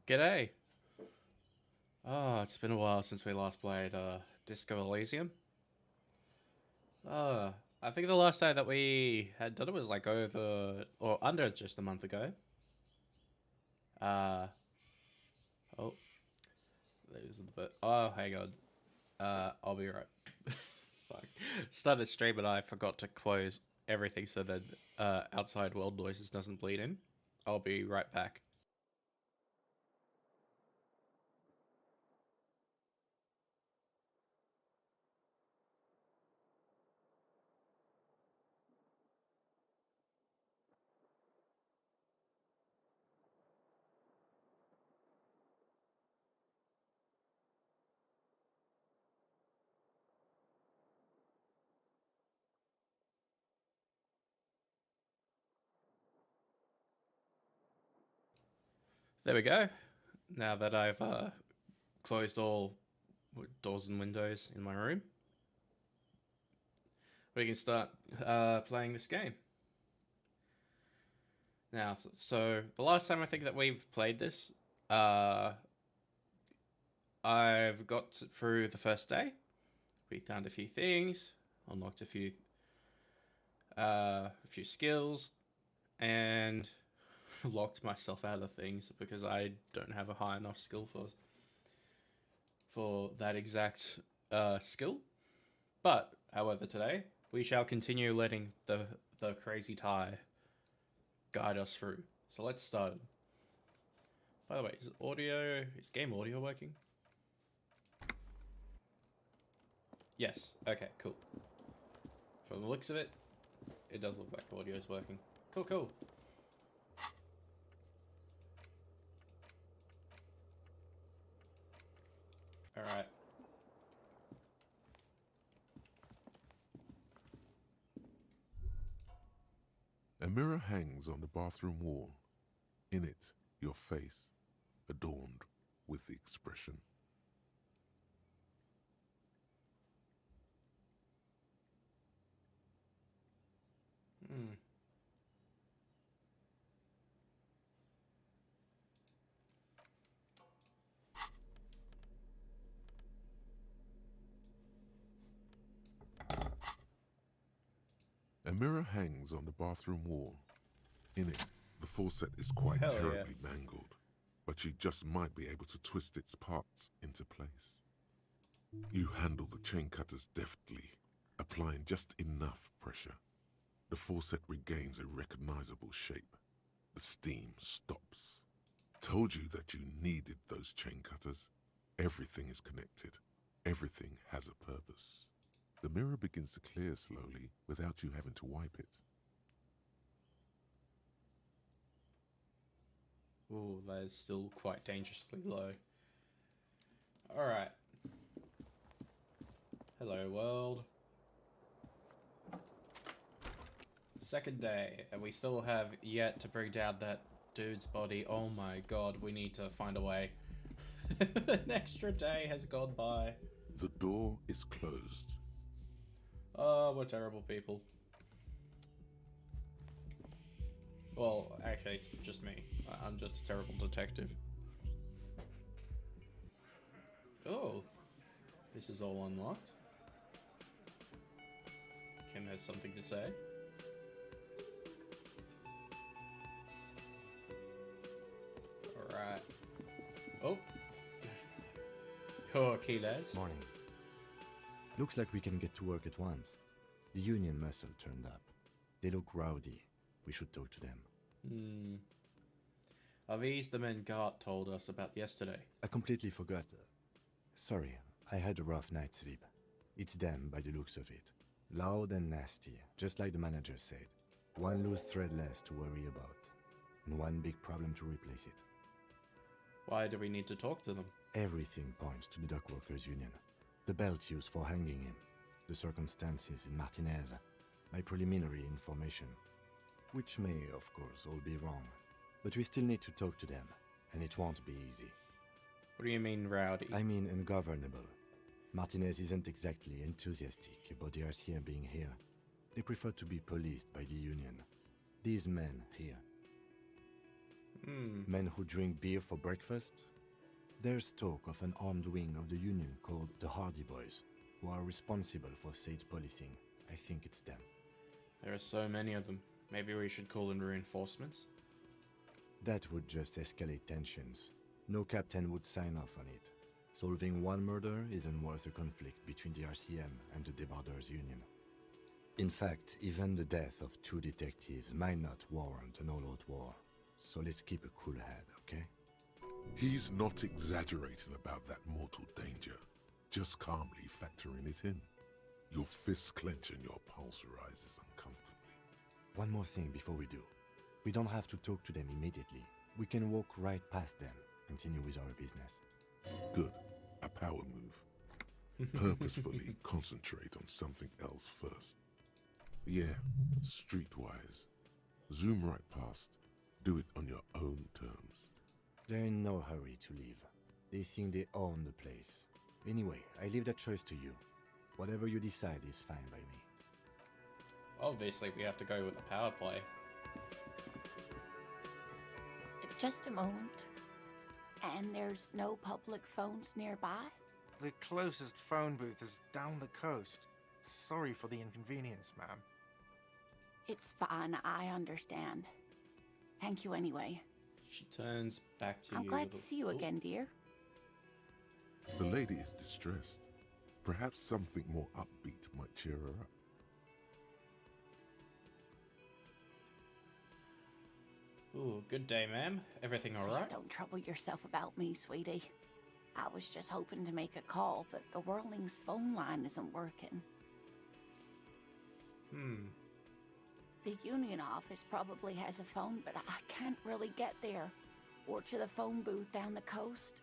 G'day. Oh, it's been a while since we last played Disco Elysium. I think the last time that we had done it was like over or under just a month ago. Uh, oh, there's the bit. Oh, hang on. I'll be right. Fuck. Started stream and I forgot to close everything so that outside world noises doesn't bleed in. I'll be right back. There we go. Now that I've closed all doors and windows in my room, we can start playing this game. Now, so the last time I think that we've played this, I've got through the first day. We found a few things, unlocked a few skills, and locked myself out of things because I don't have a high enough skill for that exact skill. But however, today we shall continue letting the crazy tie guide us through. So let's start. By the way, is game audio working? Yes. Okay, cool. From the looks of it, it does look like audio is working. Cool, cool. Alright. A mirror hangs on the bathroom wall. In it, your face, adorned with the expression. A mirror hangs on the bathroom wall. In it, the faucet is quite terribly mangled, but you just might be able to twist its parts into place. You handle the chain cutters deftly, applying just enough pressure. The faucet regains a recognizable shape. The steam stops. Told you that you needed those chain cutters. Everything is connected. Everything has a purpose. The mirror begins to clear slowly without you having to wipe it. Ooh, that is still quite dangerously low. Alright. Hello, world. Second day, and we still have yet to bring down that dude's body. Oh my god, we need to find a way. An extra day has gone by. The door is closed. Oh, we're terrible people. Well, actually, it's just me. I'm just a terrible detective. Oh, this is all unlocked. Kim has something to say. Alright. Oh. Oh, Keyless. Morning. Looks like we can get to work at once. The union muscle turned up. They look rowdy. We should talk to them. Are these the men Gart told us about yesterday? I completely forgot. Sorry, I had a rough night's sleep. It's them by the looks of it. Loud and nasty, just like the manager said. One loose thread less to worry about. And one big problem to replace it. Why do we need to talk to them? Everything points to the dock workers union. The belt used for hanging him. The circumstances in Martinez. My preliminary information. Which may, of course, all be wrong. But we still need to talk to them, and it won't be easy. What do you mean, rowdy? I mean ungovernable. Martinez isn't exactly enthusiastic about the RCM being here. They prefer to be policed by the union. These men here. Men who drink beer for breakfast? There's talk of an armed wing of the Union called the Hardy Boys, who are responsible for state policing. I think it's them. There are so many of them. Maybe we should call in reinforcements? That would just escalate tensions. No captain would sign off on it. Solving one murder isn't worth a conflict between the RCM and the Debarders Union. In fact, even the death of 2 detectives might not warrant an all-out war. So let's keep a cool head, okay? He's not exaggerating about that mortal danger, just calmly factoring it in. Your fists clench and your pulse rises uncomfortably. One more thing before we do. We don't have to talk to them immediately. We can walk right past them, continue with our business. Good. A power move. Purposefully concentrate on something else first. Yeah, streetwise. Zoom right past. Do it on your own terms. They're in no hurry to leave. They think they own the place. Anyway, I leave that choice to you. Whatever you decide is fine by me. Obviously, we have to go with the power play. Just a moment. And there's no public phones nearby? The closest phone booth is down the coast. Sorry for the inconvenience, ma'am. It's fine, I understand. Thank you anyway. She turns back to I'm you. glad to see you again, dear. The lady is distressed. Perhaps something more upbeat might cheer her up. Ooh, good day, ma'am. Everything Please alright? don't trouble yourself about me, sweetie. I was just hoping to make a call, but the Whirling's phone line isn't working. The Union office probably has a phone, but I can't really get there. Or to the phone booth down the coast.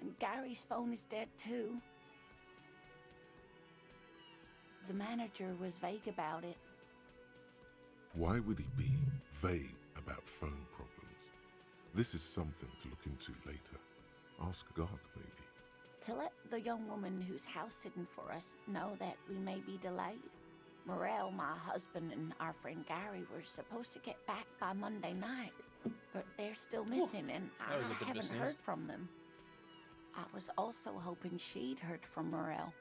And Gary's phone is dead too. The manager was vague about it. Why would he be vague about phone problems? This is something to look into later. Ask God, maybe. To let the young woman who's house sitting for us know that we may be delayed. Morel, my husband, and our friend Gary were supposed to get back by Monday night, but they're still missing, and that was a good I haven't business. heard from them. I was also hoping she'd heard from Morel.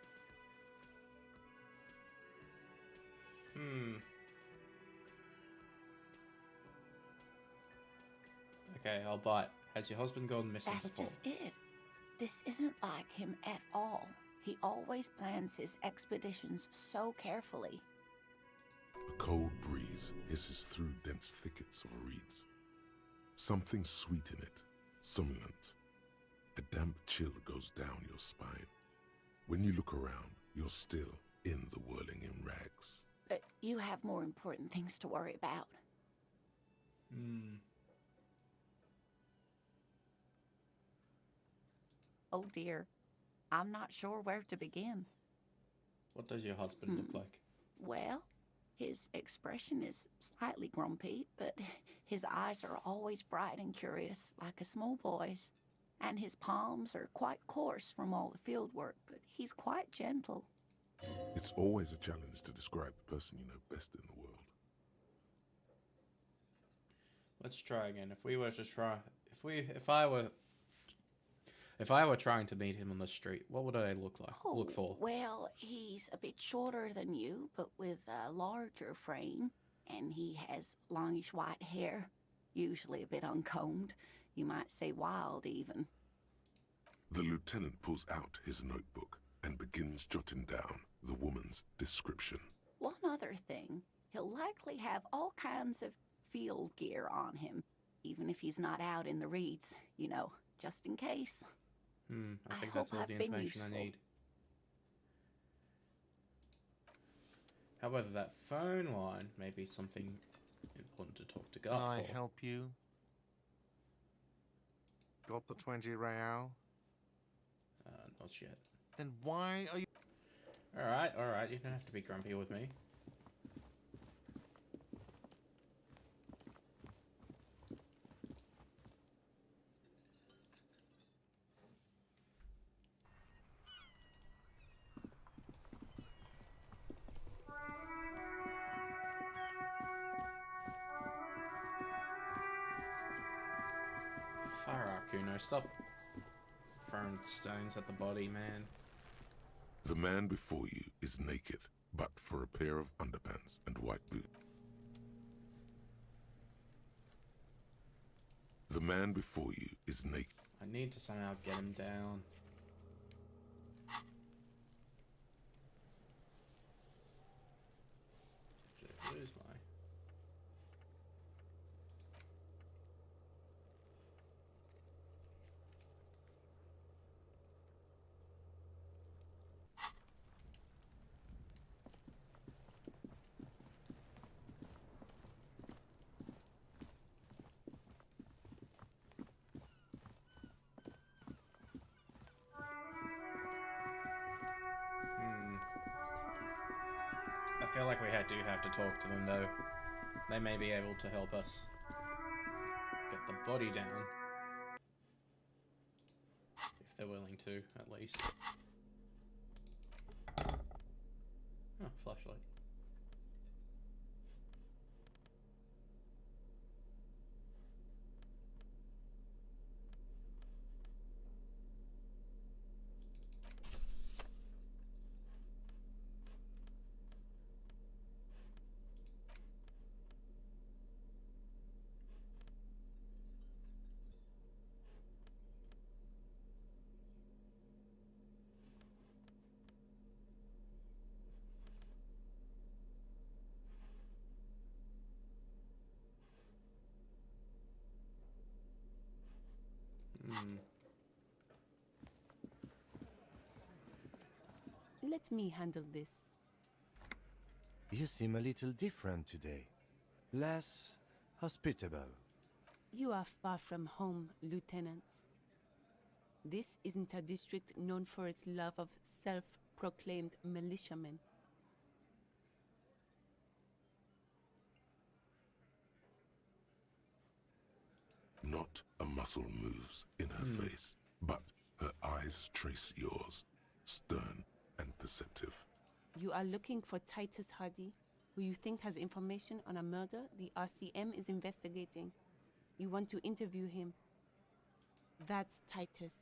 Okay, I'll bite. Has your husband gone missing That's before? just it. This isn't like him at all. He always plans his expeditions so carefully. A cold breeze hisses through dense thickets of reeds. Something sweet in it, somnolent. A damp chill goes down your spine. When you look around, you're still in the whirling in rags. But you have more important things to worry about. Oh dear. I'm not sure where to begin. What does your husband look like? Well, his expression is slightly grumpy, but his eyes are always bright and curious, like a small boy's. And his palms are quite coarse from all the field work, but he's quite gentle. It's always a challenge to describe the person you know best in the world. Let's try again. If I were trying to meet him on the street, what would I look like? Look for? Well, he's a bit shorter than you, but with a larger frame, and he has longish white hair, usually a bit uncombed. You might say wild, even. The lieutenant pulls out his notebook and begins jotting down the woman's description. One other thing, he'll likely have all kinds of field gear on him, even if he's not out in the reeds, you know, just in case. I think hope that's all I've the been information I useful. need. However, that phone line may be something important to talk to Can God I for. help you? Got the 20 real? Not yet. Then why are you... Alright, alright, you don't have to be grumpy with me. Kuno. Stop throwing stones at the body, man. The man before you is naked, but for a pair of underpants and white boots. The man before you is naked. I need to somehow get him down. Where's my... I feel like we do have to talk to them though. They may be able to help us get the body down. If they're willing to, at least. Oh, flashlight. Let me handle this. You seem a little different today. Less hospitable. You are far from home, Lieutenant. This isn't a district known for its love of self-proclaimed militiamen. Not a muscle moves in her face, but her eyes trace yours, stern and perceptive. You are looking for Titus Hardy, who you think has information on a murder the RCM is investigating. You want to interview him. That's Titus.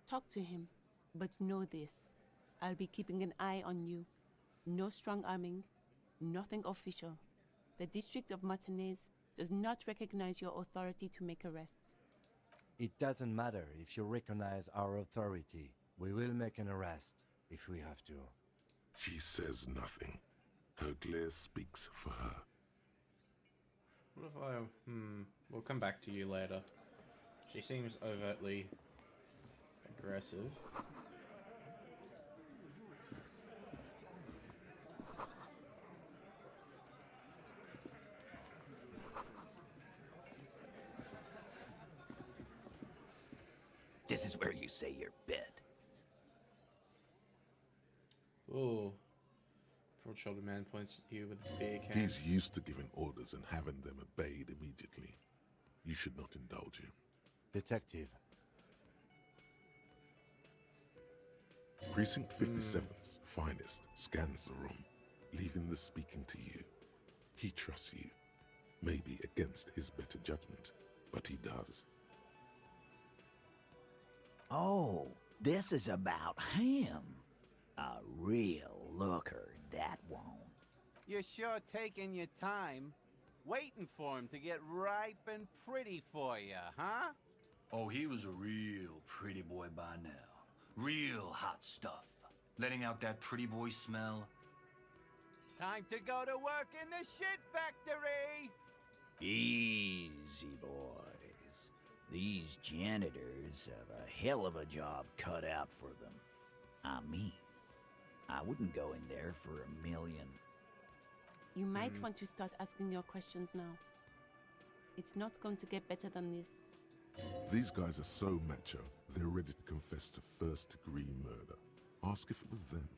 Talk to him, but know this. I'll be keeping an eye on you. No strong arming, nothing official. The District of Martinez does not recognize your authority to make arrests. It doesn't matter if you recognize our authority. We will make an arrest if we have to. She says nothing. Her glare speaks for her. What if I... We'll come back to you later. She seems overtly aggressive. This is where you say your bed. Oh. Broad-shouldered man points at you with a beer can. He's used to giving orders and having them obeyed immediately. You should not indulge him. Detective. Precinct 57's finest scans the room, leaving the speaking to you. He trusts you. Maybe against his better judgment, but he does. Oh, this is about him. A real looker, that won't. You're sure taking your time, waiting for him to get ripe and pretty for you, huh? Oh, he was a real pretty boy by now. Real hot stuff. Letting out that pretty boy smell. Time to go to work in the shit factory! Easy, boys. These janitors have a hell of a job cut out for them. I mean, I wouldn't go in there for $1 million. You might want to start asking your questions now. It's not going to get better than this. These guys are so macho, they're ready to confess to first-degree murder. Ask if it was them.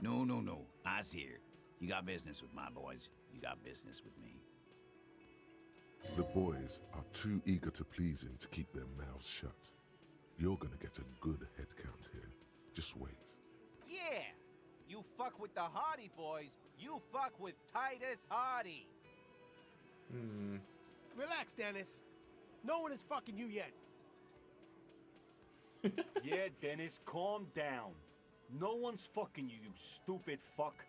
No. I's here. You got business with my boys. You got business with me. The boys are too eager to please him to keep their mouths shut. You're gonna get a good head count here. Just wait. Yeah! You fuck with the Hardy boys, you fuck with Titus Hardy! Relax, Dennis. No one is fucking you yet. Yeah, Dennis, calm down. No one's fucking you, you stupid fuck.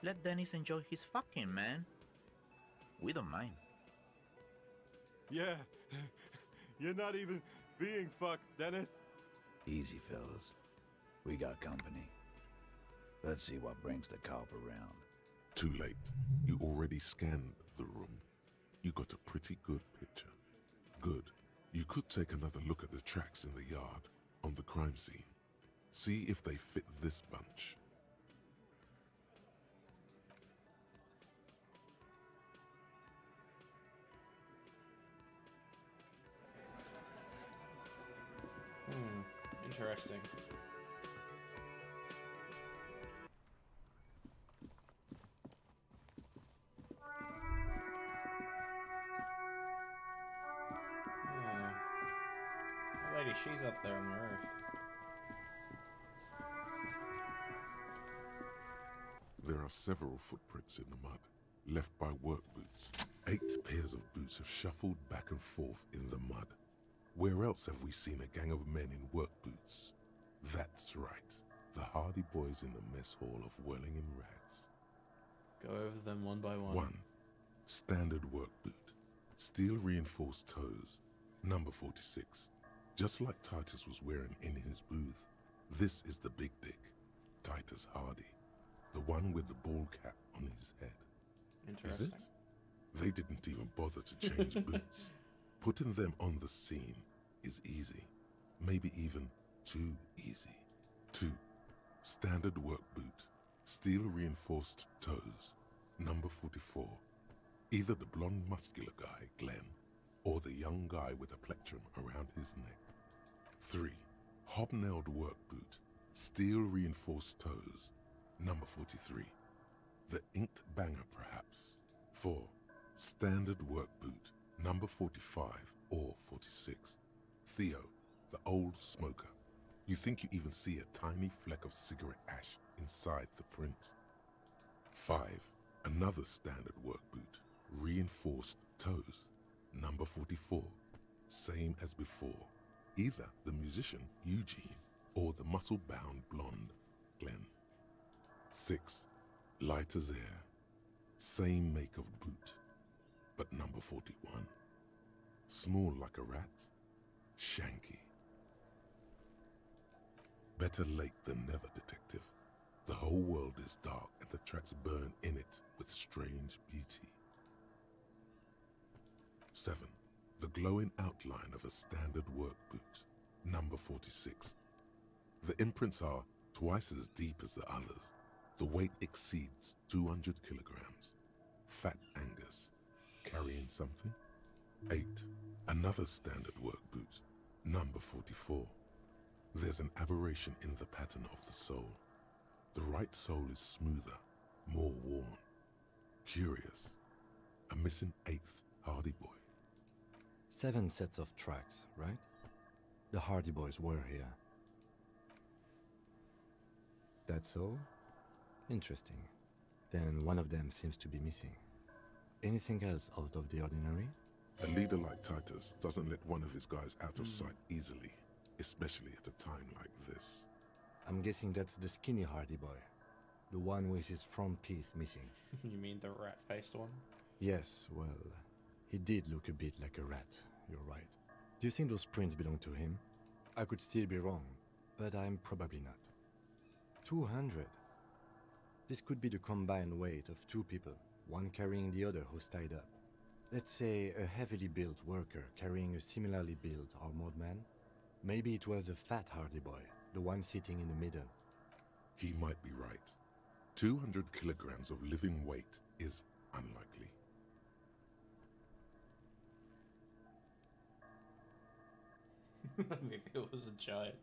Let Dennis enjoy his fucking, man. We don't mind. Yeah, you're not even being fucked, Dennis. Easy, fellas. We got company. Let's see what brings the cop around. Too late. You already scanned the room. You got a pretty good picture. Good. You could take another look at the tracks in the yard, on the crime scene. See if they fit this bunch. Interesting. That lady, she's up there on the roof. There are several footprints in the mud, left by work boots. 8 pairs of boots have shuffled back and forth in the mud. Where else have we seen a gang of men in work boots? That's right, the Hardy Boys in the mess hall of whirling in rags. Go over them one by one. 1. Standard work boot. Steel reinforced toes. Number 46. Just like Titus was wearing in his booth. This is the big dick, Titus Hardy. The one with the ball cap on his head. Interesting. Is it? They didn't even bother to change boots. Putting them on the scene is easy. Maybe even too easy. 2. Standard work boot. Steel reinforced toes. Number 44. Either the blonde muscular guy, Glenn, or the young guy with a plectrum around his neck. 3. Hobnailed work boot. Steel reinforced toes. Number 43. The inked banger, perhaps. 4. Standard work boot. Number 45 or 46. Theo, the old smoker. You think you even see a tiny fleck of cigarette ash inside the print. 5. Another standard work boot. Reinforced toes. Number 44. Same as before. Either the musician, Eugene, or the muscle-bound blonde, Glenn. 6. Light as air. Same make of boot, but number 41. Small like a rat, shanky. Better late than never, detective. The whole world is dark and the tracks burn in it with strange beauty. 7. The glowing outline of a standard work boot, number 46. The imprints are twice as deep as the others. The weight exceeds 200 kilograms. Fat Angus. Carrying something? 8. Another standard work boot, number 44. There's an aberration in the pattern of the sole. The right sole is smoother, more worn. Curious. A missing 8th Hardy Boy. 7 sets of tracks, right? The Hardy Boys were here. That's all? Interesting. Then one of them seems to be missing. Anything else out of the ordinary? A leader like Titus doesn't let one of his guys out of sight easily, especially at a time like this. I'm guessing that's the skinny Hardy Boy. The one with his front teeth missing. You mean the rat-faced one? Yes, well, he did look a bit like a rat, you're right. Do you think those prints belong to him? I could still be wrong, but I'm probably not. 200. This could be the combined weight of 2 people, one carrying the other who's tied up. Let's say a heavily built worker carrying a similarly built armored man. Maybe it was a fat Hardy Boy, the one sitting in the middle. He might be right. 200 kilograms of living weight is unlikely. Maybe it was a giant.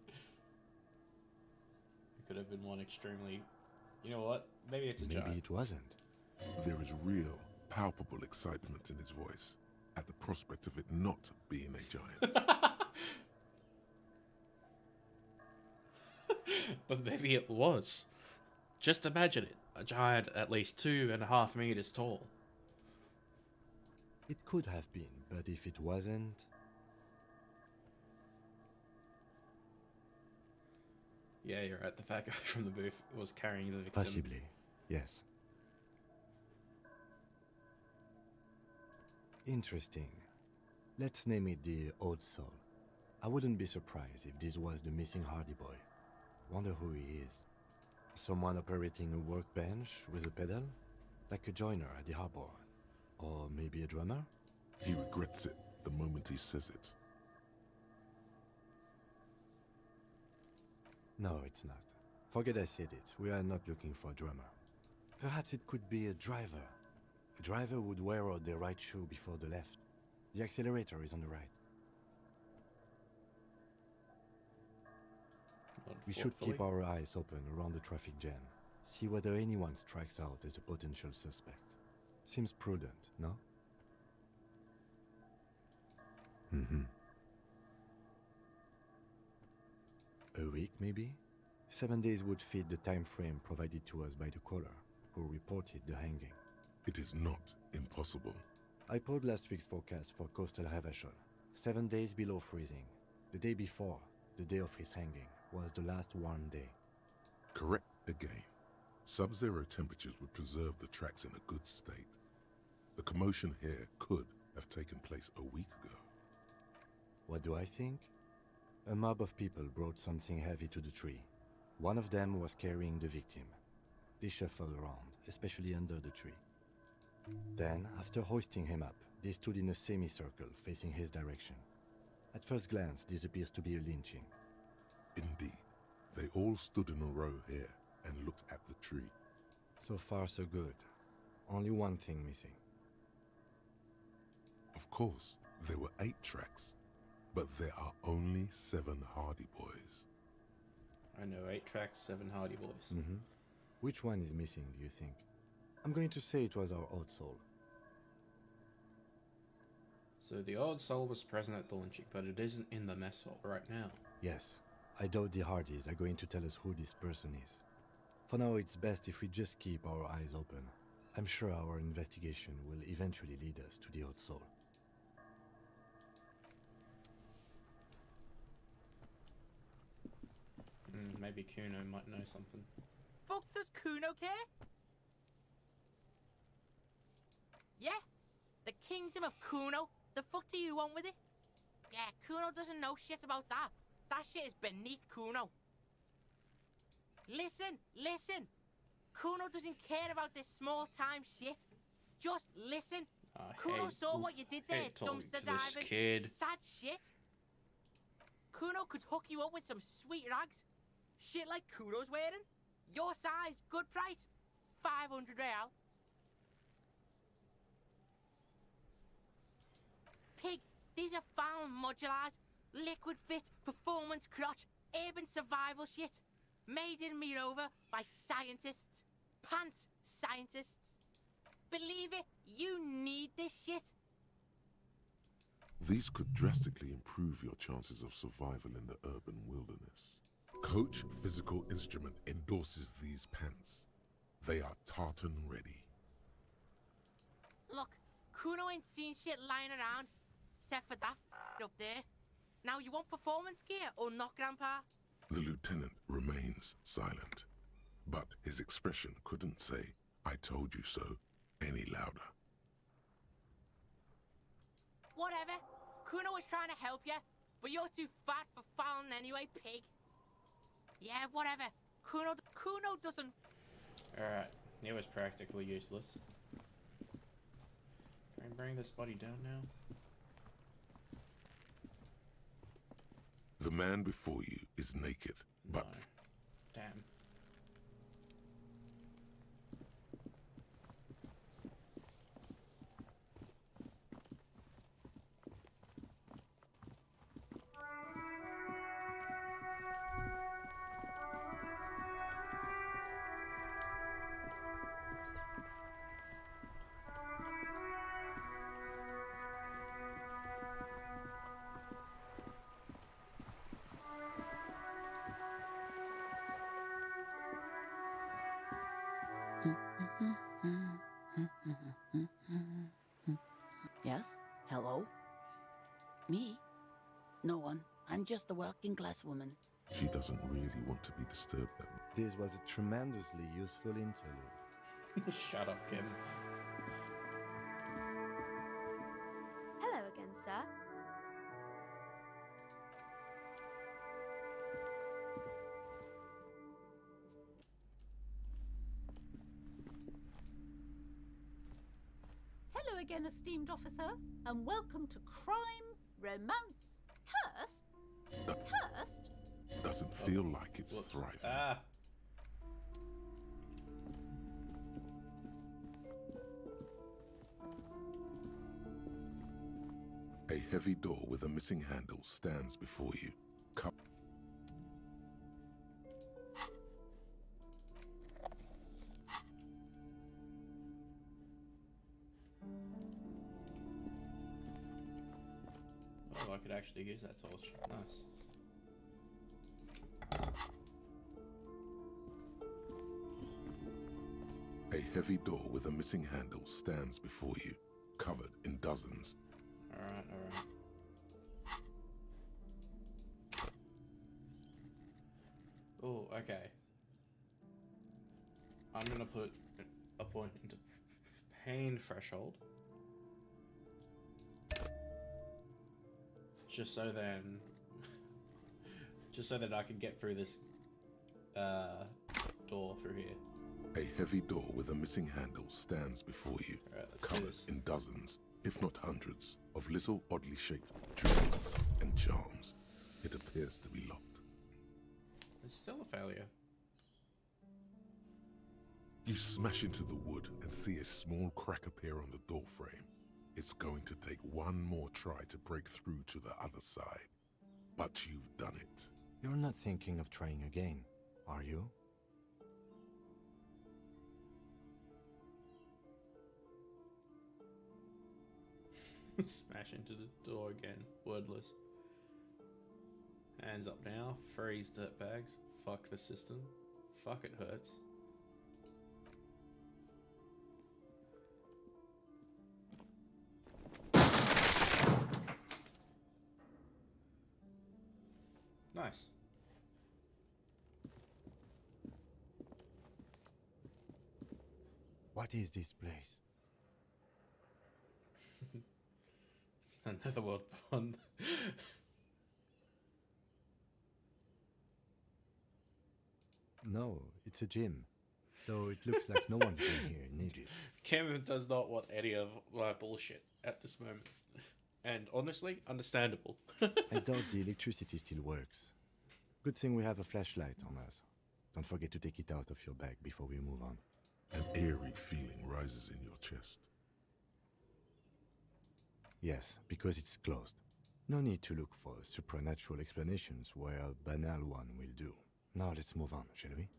It could have been one extremely... You know what? Maybe it's a giant. Maybe it wasn't. There is real, palpable excitement in his voice at the prospect of it not being a giant. But maybe it was. Just imagine it. A giant at least 2.5 meters tall. It could have been, But if it wasn't... Yeah, you're right. The fat guy from the booth was carrying the victim. Possibly, yes. Interesting. Let's name it the Old Soul. I wouldn't be surprised if this was the missing Hardy boy. Wonder who he is. Someone operating a workbench with a pedal? Like a joiner at the harbor? Or maybe a drummer? He regrets it the moment he says it. No, it's not. Forget I said it. We are not looking for a drummer. Perhaps it could be a driver. A driver would wear out the right shoe before the left. The accelerator is on the right. We should keep our eyes open around the traffic jam. See whether anyone strikes out as a potential suspect. Seems prudent, no? A week, maybe? 7 days would fit the time frame provided to us by the caller, who reported the hanging. It is not impossible. I pulled last week's forecast for coastal Havashol. 7 days below freezing. The day before, the day of his hanging, was the last warm day. Correct again. Sub-zero temperatures would preserve the tracks in a good state. The commotion here could have taken place a week ago. What do I think? A mob of people brought something heavy to the tree. One of them was carrying the victim. They shuffled around, especially under the tree. Then, after hoisting him up, they stood in a semicircle facing his direction. At first glance, this appears to be a lynching. Indeed. They all stood in a row here and looked at the tree. So far, so good. Only one thing missing. Of course, there were 8 tracks, but there are only 7 Hardy Boys. I know, 8 tracks, 7 Hardy Boys. Which one is missing, do you think? I'm going to say it was our Old Soul. So the Old Soul was present at the lynching, but it isn't in the mess hall right now. Yes. I doubt the Hardys are going to tell us who this person is. For now, it's best if we just keep our eyes open. I'm sure our investigation will eventually lead us to the Old Soul. Maybe Kuno might know something. Fuck does Kuno care? Yeah? The kingdom of Kuno? The fuck do you want with it? Yeah, Kuno doesn't know shit about that. That shit is beneath Kuno. Listen! Kuno doesn't care about this small-time shit. Just listen. Kuno saw what you did there, dumpster diving. Kid. Sad shit. Kuno could hook you up with some sweet rags. Shit like Kuno's wearing. Your size, good price. 500 real. Pig, these are found modulars. Liquid fit, performance crotch, urban survival shit. Made in Mirova by scientists. Pants scientists. Believe it, you need this shit. These could drastically improve your chances of survival in the urban wilderness. Coach Physical Instrument endorses these pants. They are tartan ready. Look, Kuno ain't seen shit lying around, except for that up there. Now you want performance gear or not, Grandpa? The lieutenant remains silent, but his expression couldn't say, "I told you so," any louder. Whatever. Kuno was trying to help you, but you're too fat for fouling anyway, pig. Yeah, whatever. Kuno doesn't... Alright, he was practically useless. Can I bring this body down now? The man before you is naked, but... No. Damn. Yes? Hello? Me? No one. I'm just a working class woman. She doesn't really want to be disturbed. This was a tremendously useful interlude. Shut up, Kim. Hello again, sir. Hello again, esteemed officer, and welcome to Crime, Romance, Cursed? Doesn't feel like it's thriving. Ah. A heavy door with a missing handle stands before you. Oh, I could actually use that torch. Nice. A heavy door with a missing handle stands before you, covered in dozens. Alright, alright. Oh, okay. I'm gonna put a point into pain threshold. Just so then... just so that I can get through this door through here. A heavy door with a missing handle stands before you, covered in dozens, if not hundreds, of little oddly shaped trinkets and charms. It appears to be locked. It's still a failure. You smash into the wood and see a small crack appear on the door frame. It's going to take one more try to break through to the other side. But you've done it. You're not thinking of trying again, are you? Smash into the door again, wordless. Hands up now, freeze dirtbags. Fuck the system. Fuck, it hurts. Nice. What is this place? It's another world beyond. No, it's a gym. Though it looks like no one's been here in ages. Kevin does not want any of my bullshit at this moment. And honestly, understandable. I doubt the electricity still works. Good thing we have a flashlight on us. Don't forget to take it out of your bag before we move on. An eerie feeling rises in your chest. Yes, because it's closed. No need to look for supernatural explanations where a banal one will do. Now let's move on, shall we?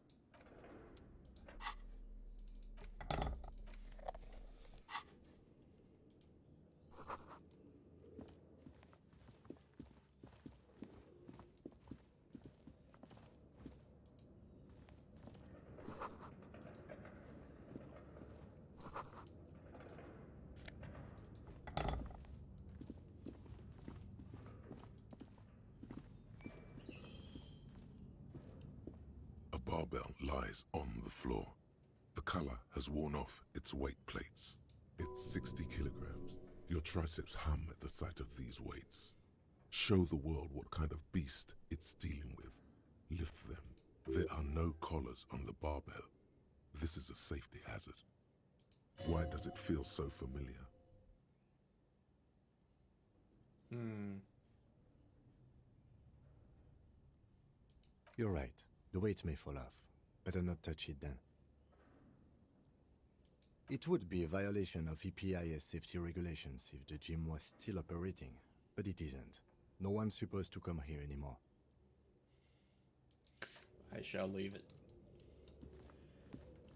Barbell lies on the floor. The color has worn off its weight plates. It's 60 kilograms. Your triceps hum at the sight of these weights. Show the world what kind of beast it's dealing with. Lift them. There are no collars on the barbell. This is a safety hazard. Why does it feel so familiar? You're right. The weight may fall off. Better not touch it then. It would be a violation of EPIS safety regulations if the gym was still operating, but it isn't. No one's supposed to come here anymore. I shall leave it.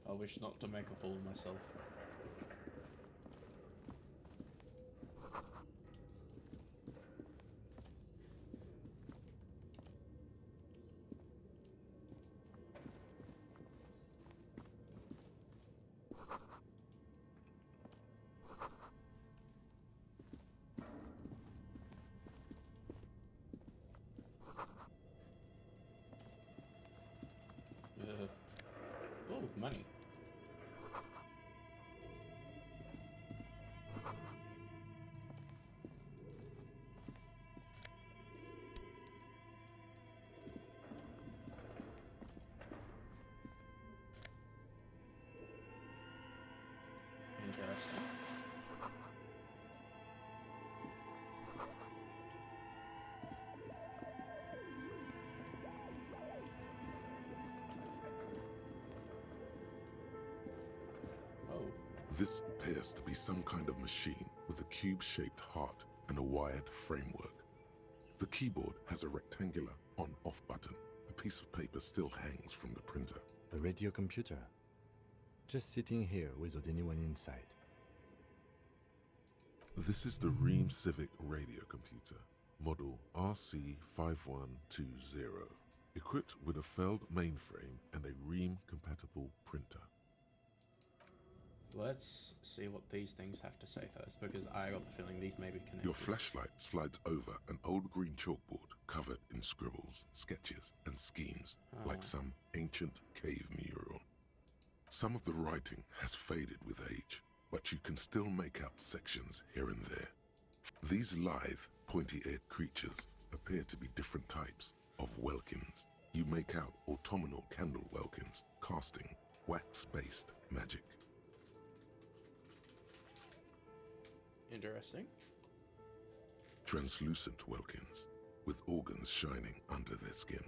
I wish not to make a fool of myself. This appears to be some kind of machine with a cube-shaped heart and a wired framework. The keyboard has a rectangular on-off button. A piece of paper still hangs from the printer. A radio computer. Just sitting here without anyone inside. This is the Ream Civic radio computer, model RC5120, equipped with a Feld mainframe and a Ream-compatible printer. Let's see what these things have to say first, because I got the feeling these may be connected. Your flashlight slides over an old green chalkboard covered in scribbles, sketches, and schemes, like some ancient cave mural. Some of the writing has faded with age, but you can still make out sections here and there. These lithe, pointy-eared creatures appear to be different types of welkins. You make out autumnal candle welkins, casting wax-based magic. Interesting. Translucent welkins, with organs shining under their skin,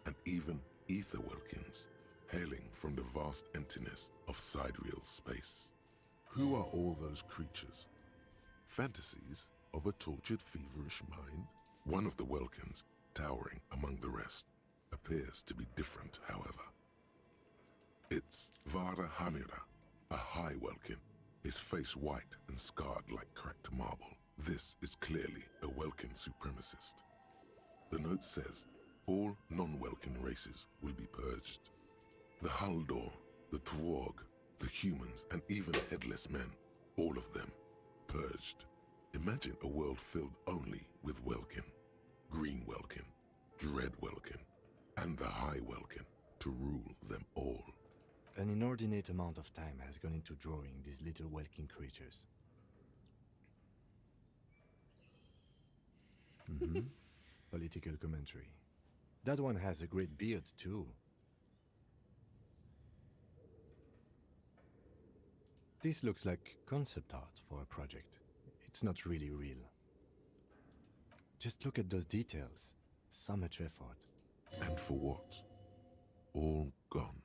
and even ether welkins, hailing from the vast emptiness of sidereal space. Who are all those creatures? Fantasies of a tortured, feverish mind? One of the welkins, towering among the rest, appears to be different, however. It's Vara Hamira, a high welkin, his face white and scarred like cracked marble. This is clearly a welkin supremacist. The note says, all non-welkin races will be purged. The Haldor, the Twarg, the humans, and even headless men, all of them, purged. Imagine a world filled only with welkin, green welkin, dread welkin, and the high welkin to rule them all. An inordinate amount of time has gone into drawing these little welkin creatures. Political commentary. That one has a great beard, too. This looks like concept art for a project. It's not really real. Just look at those details. So much effort. And for what? All gone.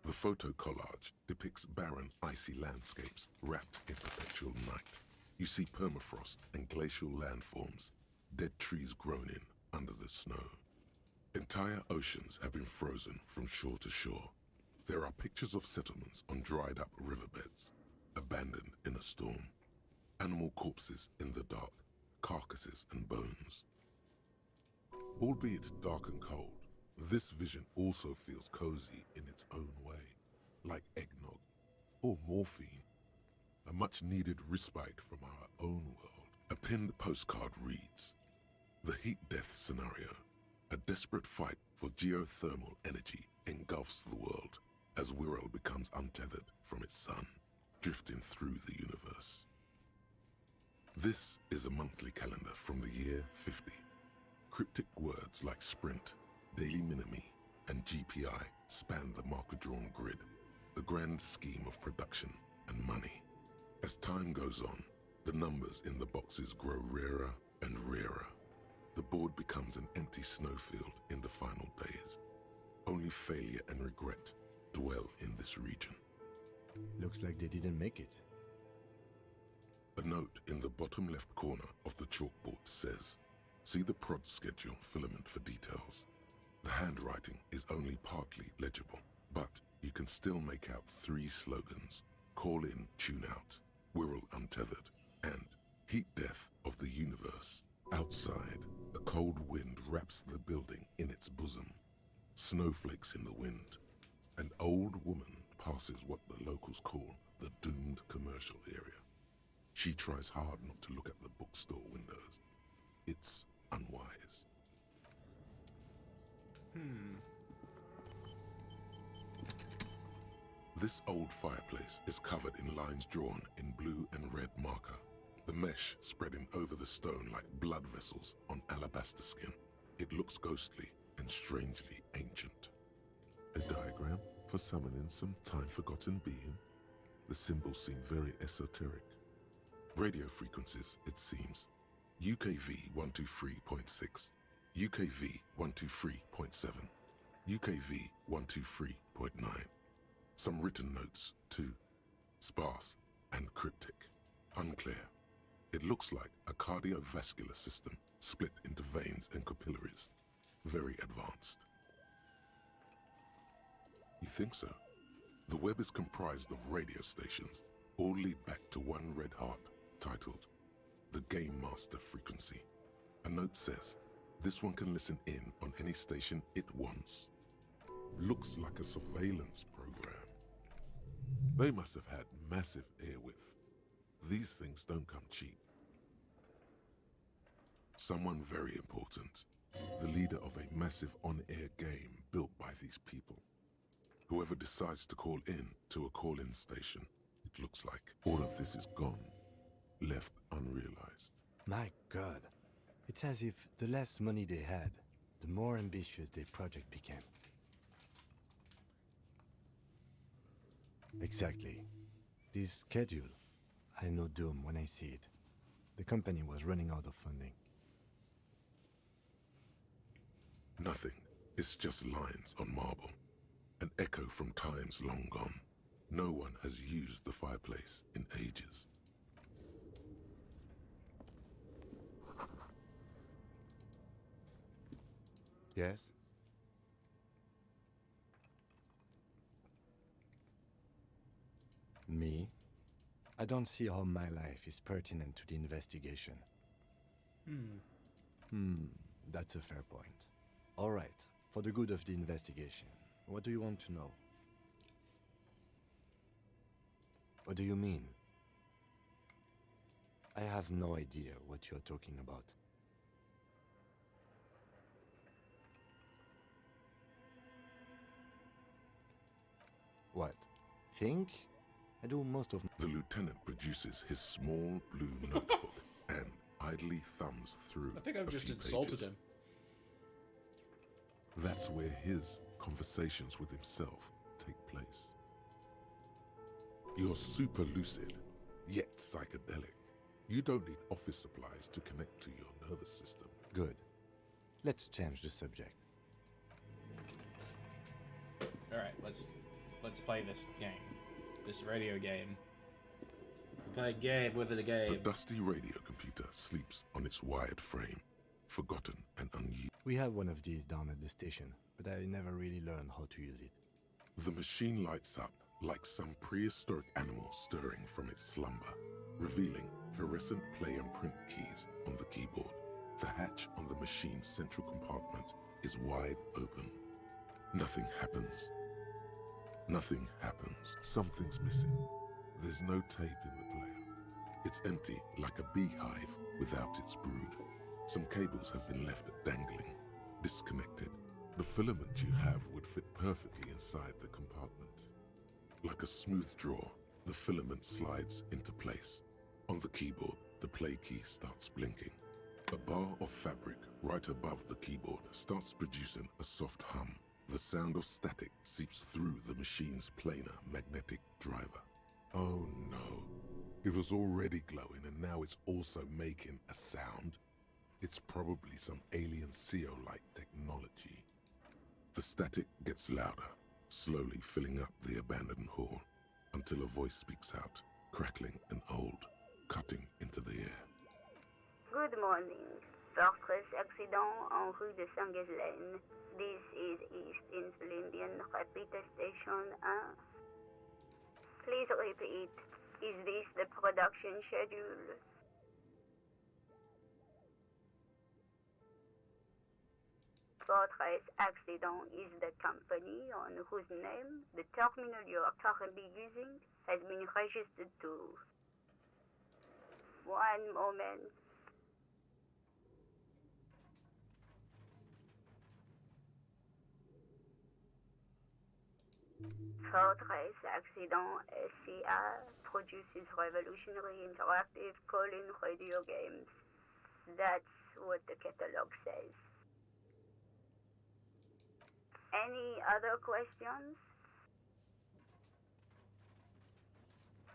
The photo collage depicts barren, icy landscapes wrapped in perpetual night. You see permafrost and glacial landforms, dead trees grown in under the snow. Entire oceans have been frozen from shore to shore. There are pictures of settlements on dried-up riverbeds, abandoned in a storm. Animal corpses in the dark, carcasses and bones. Albeit dark and cold, this vision also feels cozy in its own way, like eggnog or morphine, a much-needed respite from our own world. A pinned postcard reads, "The heat death scenario, a desperate fight for geothermal energy engulfs the world as Wirral becomes untethered from its sun, drifting through the universe." This is a monthly calendar from the year 50. Cryptic words like sprint, daily minimi, and GPI span the marker-drawn grid, the grand scheme of production and money. As time goes on, the numbers in the boxes grow rarer and rarer. The board becomes an empty snowfield in the final days. Only failure and regret dwell in this region. Looks like they didn't make it. A note in the bottom left corner of the chalkboard says, "See the prod schedule filament for details." The handwriting is only partly legible, but you can still make out 3 slogans: "Call in, tune out," "Wirral untethered," and "Heat death of the universe." Outside, a cold wind wraps the building in its bosom. Snowflakes in the wind. An old woman passes what the locals call the doomed commercial area. She tries hard not to look at the bookstore windows. It's unwise. This old fireplace is covered in lines drawn in blue and red marker, the mesh spreading over the stone like blood vessels on alabaster skin. It looks ghostly and strangely ancient. A diagram for summoning some time-forgotten being. The symbols seem very esoteric. Radio frequencies, it seems. UKV 123.6, UKV 123.7, UKV 123.9. Some written notes, too. Sparse and cryptic. Unclear. It looks like a cardiovascular system split into veins and capillaries. Very advanced. You think so? The web is comprised of radio stations, all lead back to one red heart, titled the Game Master Frequency. A note says, this one can listen in on any station it wants. Looks like a surveillance program. They must have had massive airwidth. These things don't come cheap. Someone very important. The leader of a massive on-air game built by these people. Whoever decides to call in to a call-in station, it looks like all of this is gone, left unrealized. My God. It's as if the less money they had, the more ambitious their project became. Exactly. This schedule, I know doom when I see it. The company was running out of funding. Nothing. It's just lines on marble. An echo from times long gone. No one has used the fireplace in ages. Yes? Me? I don't see how my life is pertinent to the investigation. That's a fair point. All right, for the good of the investigation, what do you want to know? What do you mean? I have no idea what you're talking about. What? Think? I do most of... The lieutenant produces his small blue notebook and idly thumbs through I think I've a just few insulted pages. him. That's where his conversations with himself take place. You're super lucid, yet psychedelic. You don't need office supplies to connect to your nervous system. Good. Let's change the subject. Alright, let's play this game. This radio game. Play a game within a game. The dusty radio computer sleeps on its wired frame, forgotten and unused. We have one of these down at the station, but I never really learned how to use it. The machine lights up like some prehistoric animal stirring from its slumber, revealing fluorescent play and print keys on the keyboard. The hatch on the machine's central compartment is wide open. Nothing happens. Nothing happens. Something's missing. There's no tape in the player. It's empty like a beehive without its brood. Some cables have been left dangling, disconnected. The filament you have would fit perfectly inside the compartment. Like a smooth draw, the filament slides into place. On the keyboard, the play key starts blinking. A bar of fabric right above the keyboard starts producing a soft hum. The sound of static seeps through the machine's planar magnetic driver. Oh no. It was already glowing and now it's also making a sound. It's probably some alien CO-like technology. The static gets louder, slowly filling up the abandoned hall, until a voice speaks out, crackling and old, cutting into the air. Good morning. Fortress accident en rue de Saint-Ghislaine. This is East Insulindian Repeat Station 1. Please repeat. Is this the production schedule? Fortress Accident is the company on whose name the terminal you are currently using has been registered to. One moment. Fortress Accident SCA produces revolutionary interactive call-in radio games. That's what the catalog says. Any other questions?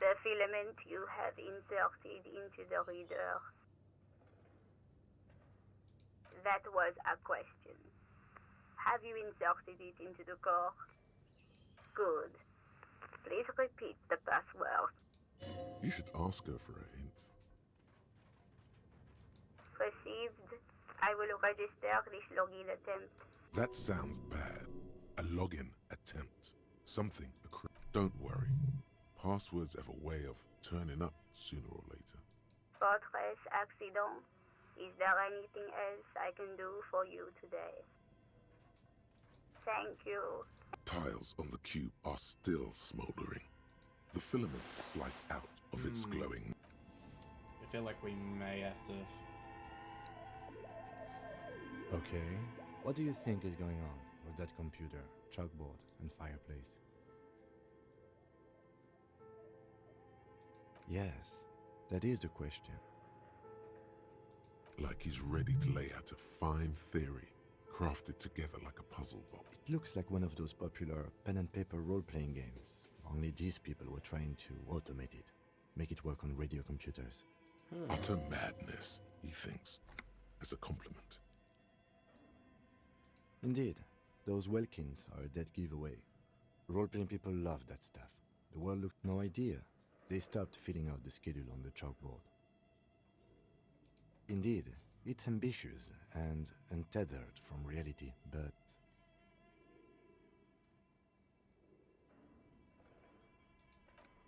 The filament you have inserted into the reader. That was a question. Have you inserted it into the core? Good. Please repeat the password. You should ask her for a hint. Received. I will register this login attempt. That sounds bad. A login attempt. Something. Don't worry. Passwords have a way of turning up sooner or later. Fortress accident. Is there anything else I can do for you today? Thank you. Tiles on the cube are still smoldering. The filament slides out of its glowing. I feel like we may have to. Okay, what do you think is going on with that computer, chalkboard, and fireplace? Yes, that is the question. Like he's ready to lay out a fine theory, crafted together like a puzzle box. It looks like one of those popular pen and paper role-playing games. Only these people were trying to automate it, make it work on radio computers. Utter madness, he thinks, as a compliment. Indeed, those Welkins are a dead giveaway. Role-playing people love that stuff. The world looked no idea. They stopped filling out the schedule on the chalkboard. Indeed, it's ambitious and untethered from reality, but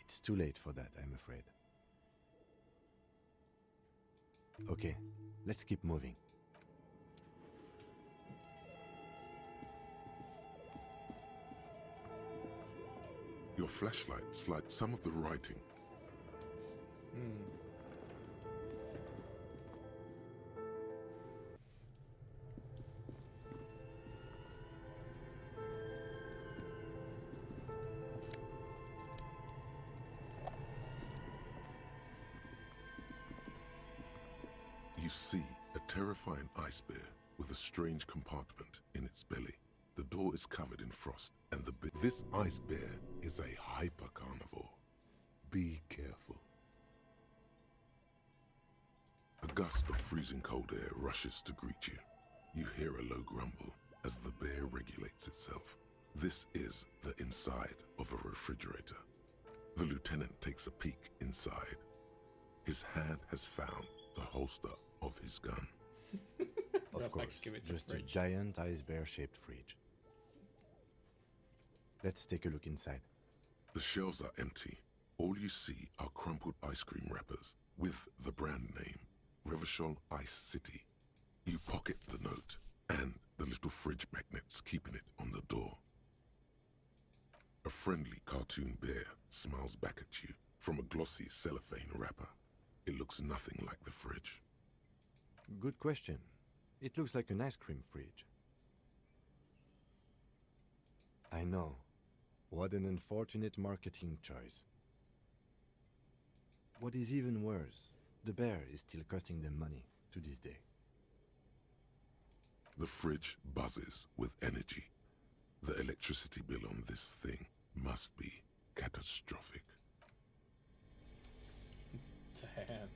it's too late for that, I'm afraid. Okay, let's keep moving. Your flashlight slides some of the writing. You see a terrifying ice bear with a strange compartment in its belly. The door is covered in frost, and this ice bear is a hyper carnivore. Be careful. A gust of freezing cold air rushes to greet you. You hear a low grumble as the bear regulates itself. This is the inside of a refrigerator. The lieutenant takes a peek inside. His hand has found the holster of his gun. Of course, just a giant ice bear-shaped fridge. Let's take a look inside. The shelves are empty. All you see are crumpled ice cream wrappers with the brand name, Revachol Ice City. You pocket the note and the little fridge magnets keeping it on the door. A friendly cartoon bear smiles back at you from a glossy cellophane wrapper. It looks nothing like the fridge. Good question. It looks like an ice cream fridge. I know. What an unfortunate marketing choice. What is even worse, the bear is still costing them money to this day. The fridge buzzes with energy. The electricity bill on this thing must be catastrophic. Damn.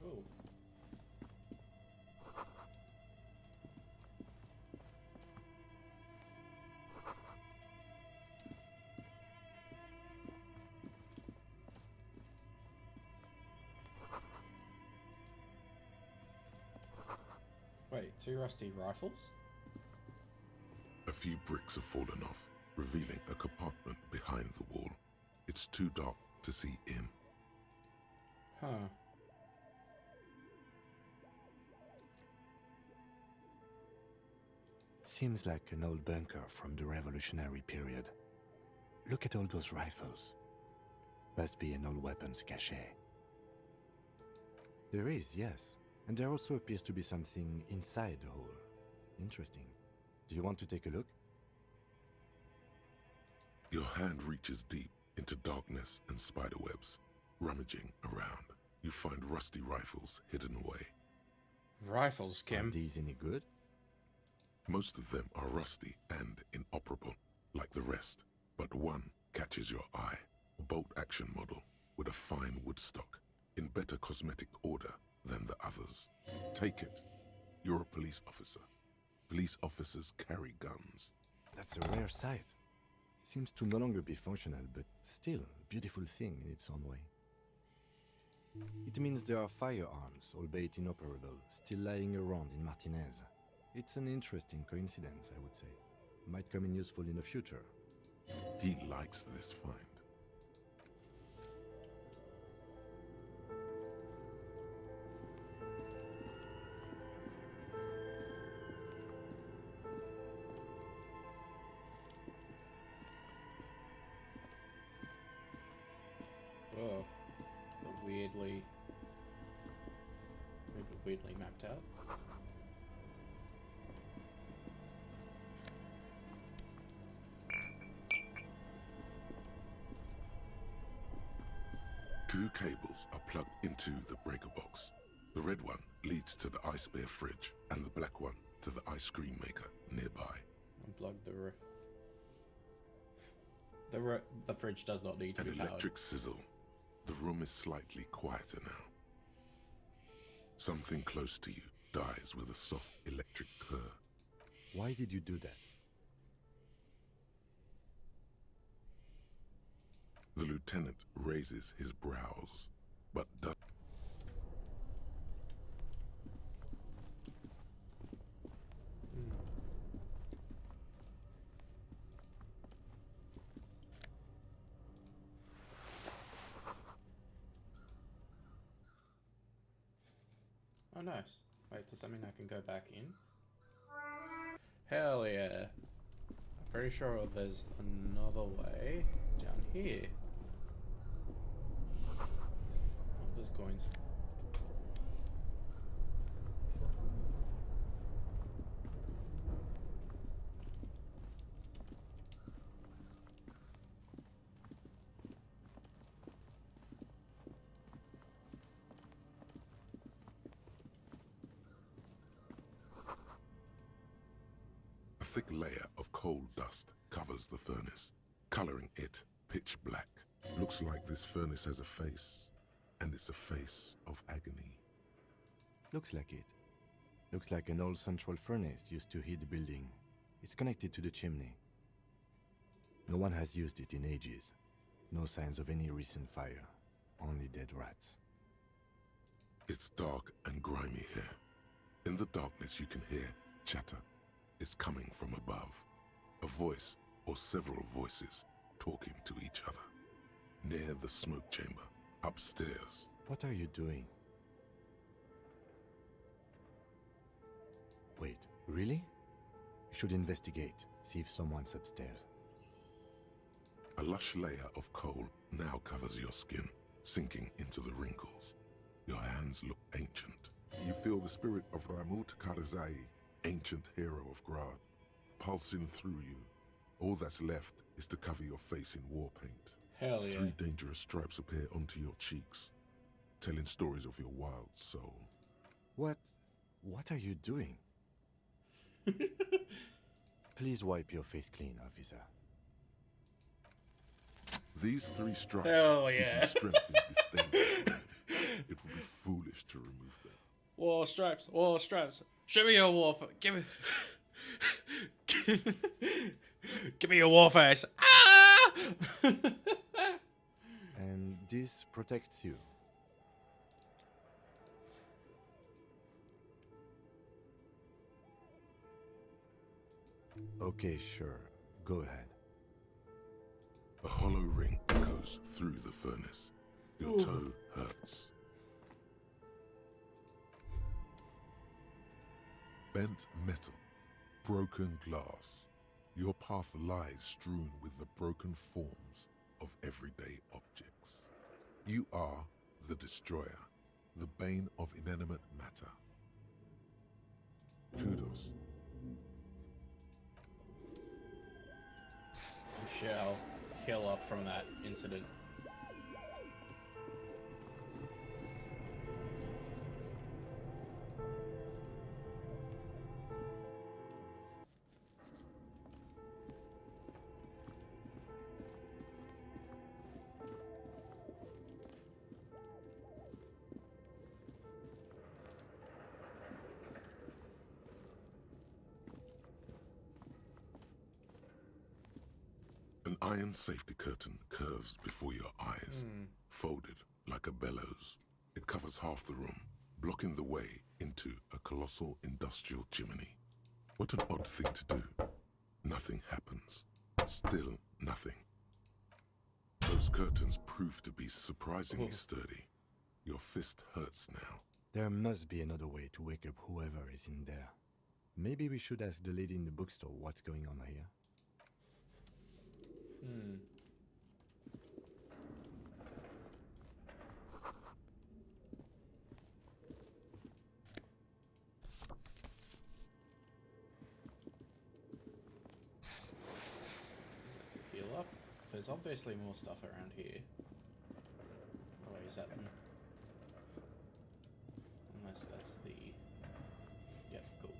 Oh. Wait, 2 rusty rifles? A few bricks have fallen off, revealing a compartment behind the wall. It's too dark to see in. Huh. Seems like an old bunker from the revolutionary period. Look at all those rifles. Must be an old weapons cache. There is, yes. And there also appears to be something inside the hole. Interesting. Do you want to take a look? Your hand reaches deep into darkness and spiderwebs. Rummaging around, you find rusty rifles hidden away. Rifles, Kim. Are these any good? Most of them are rusty and inoperable, like the rest. But one catches your eye. A bolt-action model with a fine wood stock, in better cosmetic order than the others. Take it. You're a police officer. police officers carry guns. That's a rare sight. Seems to no longer be functional, but still a beautiful thing in its own way. It means there are firearms, albeit inoperable, still lying around in Martinez. It's an interesting coincidence, I would say. Might come in useful in the future. He likes this find. Whoa. Weirdly mapped out. Two cables are plugged into the breaker box. The red one leads to the ice bear fridge, and the black one to the ice cream maker nearby. Unplug the fridge does not need to be An powered. electric sizzle. The room is slightly quieter now. Something close to you dies with a soft electric purr. Why did you do that? The lieutenant raises his brows, but does. Oh, nice. Wait, does that mean I can go back in? Hell yeah. I'm pretty sure there's another way down here. Oh, there's coins. A thick layer of coal dust covers the furnace, coloring it pitch black. Looks like this furnace has a face, and it's a face of agony. Looks like it. Looks like an old central furnace used to heat the building. It's connected to the chimney. No one has used it in ages. No signs of any recent fire. Only dead rats. It's dark and grimy here. In the darkness you can hear chatter. It's coming from above. A voice or several voices talking to each other. Near the smoke chamber, upstairs. What are you doing? Wait, really? You should investigate, see if someone's upstairs. A lush layer of coal now covers your skin, sinking into the wrinkles. Your hands look ancient. You feel the spirit of Ramut Karzai, ancient hero of Grad, pulsing through you. All that's left is to cover your face in war paint. Hell yeah. 3 dangerous stripes appear onto your cheeks, telling stories of your wild soul. What are you doing? Please wipe your face clean, officer. These 3 stripes Hell give yeah. you strength in this danger. It would be foolish to remove them. War stripes, war stripes. Show me your war. Give me. Give me your war face. Ah! And this protects you. Okay, sure. Go ahead. A hollow ring goes through the furnace. Your toe hurts. Bent metal, broken glass. Your path lies strewn with the broken forms of everyday objects. You are the destroyer, the bane of inanimate matter. Kudos. We shall heal up from that incident. iron safety curtain curves before your eyes, folded like a bellows. It covers half the room, blocking the way into a colossal industrial chimney. What an odd thing to do. Nothing happens. Still nothing. Those curtains prove to be surprisingly sturdy. Your fist hurts now. There must be another way to wake up whoever is in there. Maybe we should ask the lady in the bookstore what's going on here. Heal up. There's obviously more stuff around here. Oh, wait, is that them? Unless that's the... Yep, cool.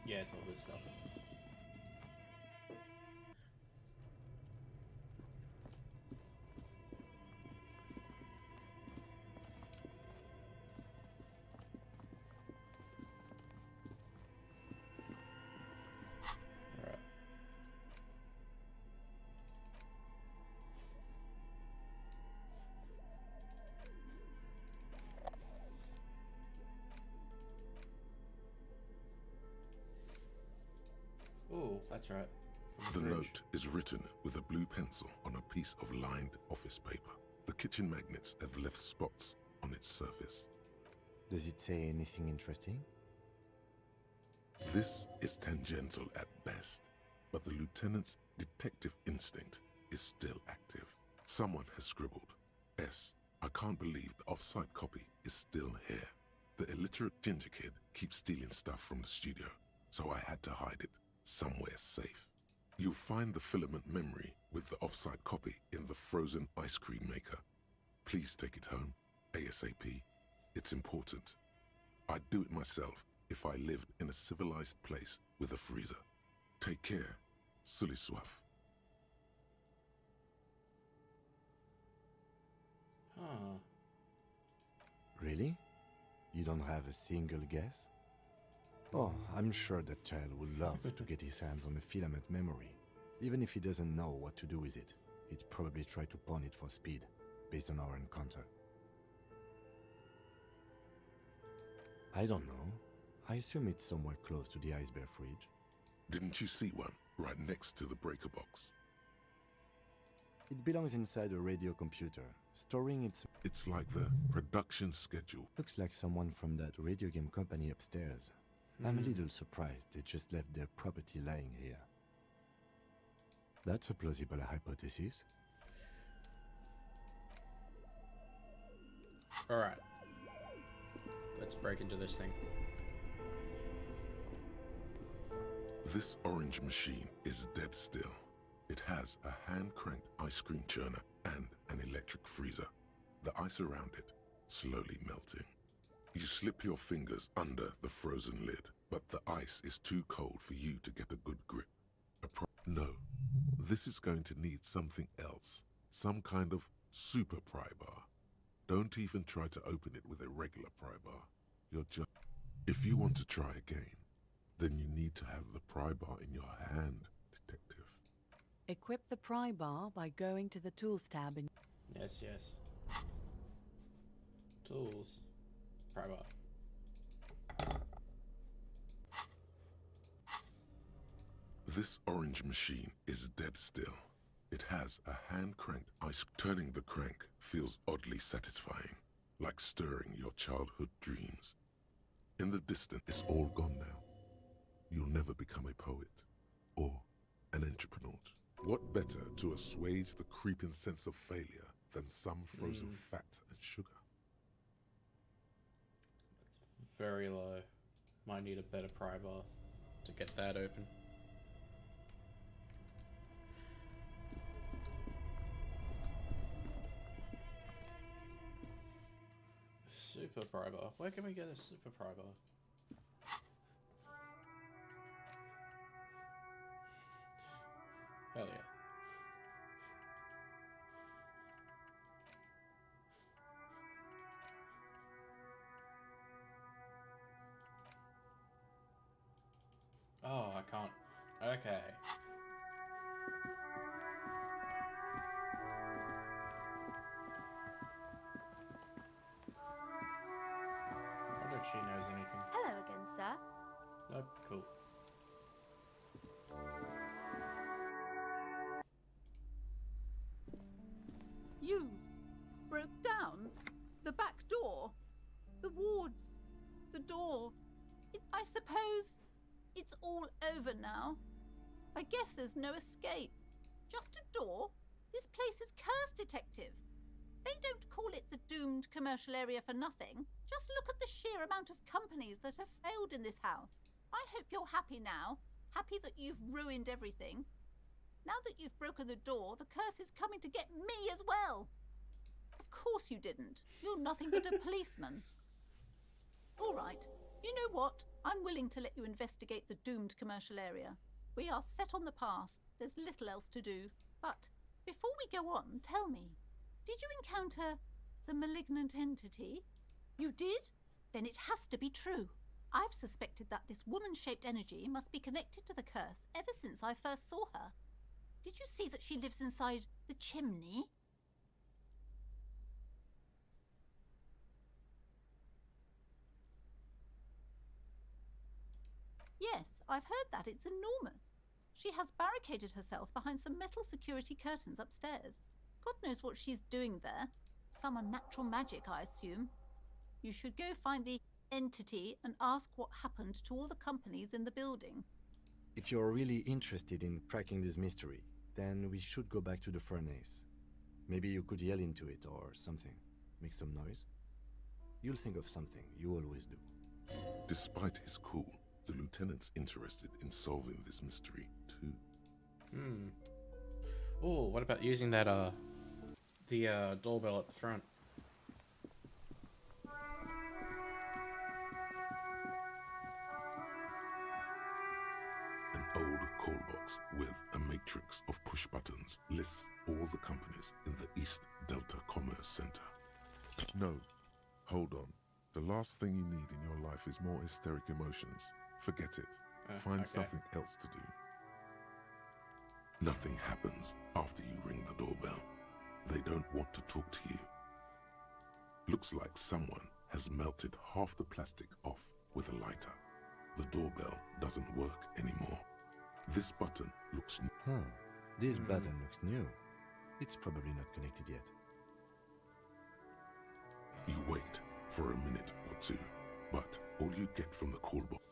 Yeah, it's all this stuff. Oh, that's right. The note is written with a blue pencil on a piece of lined office paper. The kitchen magnets have left spots on its surface. Does it say anything interesting? This is tangential at best, but the lieutenant's detective instinct is still active. Someone has scribbled, S. I can't believe the off-site copy is still here. The illiterate ginger kid keeps stealing stuff from the studio, so I had to hide it somewhere safe. You'll find the filament memory with the off-site copy in the frozen ice cream maker. Please take it home, ASAP. It's important. I'd do it myself if I lived in a civilized place with a freezer. Take care, Sully Soif. Huh. Really? You don't have a single guess? Oh, I'm sure that child would love to get his hands on a filament memory. Even if he doesn't know what to do with it, he'd probably try to pawn it for speed, based on our encounter. I don't know. I assume it's somewhere close to the ice bear fridge. Didn't you see one right next to the breaker box? It belongs inside a radio computer, storing its... It's like the production schedule. Looks like someone from that radio game company upstairs. I'm a little surprised they just left their property lying here. That's a plausible hypothesis. Alright. Let's break into this thing. This orange machine is dead still. It has a hand-cranked ice cream churner and an electric freezer. The ice around it slowly melting. You slip your fingers under the frozen lid, but the ice is too cold for you to get a good grip. No, this is going to need something else. Some kind of super pry bar. Don't even try to open it with a regular pry bar. You're just... If you want to try again, then you need to have the pry bar in your hand, detective. Equip the pry bar by going to the Tools tab in... Yes, yes. Tools. Pry bar. This orange machine is dead still. It has a hand-cranked ice... Turning the crank feels oddly satisfying, like stirring your childhood dreams. In the distance, it's all gone now. You'll never become a poet or an entrepreneur. What better to assuage the creeping sense of failure than some frozen fat and sugar? Very low. Might need a better pry bar to get that open. Super pry bar. Where can we get a super pry bar? Hell yeah. Oh, I can't Okay. I wonder if she knows anything. Hello again, sir. Nope, cool. You broke down the back door, the wards, the door. I suppose it's all over now. I guess there's no escape. Just a door? This place is cursed, Detective. They don't call it the doomed commercial area for nothing. Just look at the sheer amount of companies that have failed in this house. I hope you're happy now. Happy that you've ruined everything. Now that you've broken the door, the curse is coming to get me as well. Of course you didn't. You're nothing but a policeman. All right. You know what? I'm willing to let you investigate the doomed commercial area. We are set on the path. There's little else to do. But before we go on, tell me, did you encounter the malignant entity? You did? Then it has to be true. I've suspected that this woman-shaped energy must be connected to the curse ever since I first saw her. Did you see that she lives inside the chimney? Yes, I've heard that. It's enormous. She has barricaded herself behind some metal security curtains upstairs. God knows what she's doing there. Some unnatural magic, I assume. You should go find the entity and ask what happened to all the companies in the building. If you're really interested in cracking this mystery, then we should go back to the furnace. Maybe you could yell into it or something. Make some noise. You'll think of something. You always do. Despite his cool, the lieutenant's interested in solving this mystery too. Oh, what about using that the doorbell at the front? An old call box with a matrix of push buttons lists all the companies in the East Delta Commerce Center. No, hold on. The last thing you need in your life is more hysteric emotions. Forget it. Find something else to do. Nothing happens after you ring the doorbell. They don't want to talk to you. Looks like someone has melted half the plastic off with a lighter. The doorbell doesn't work anymore. This button looks new. This button looks new. It's probably not connected yet. You wait for a minute or two, but all you get from the call box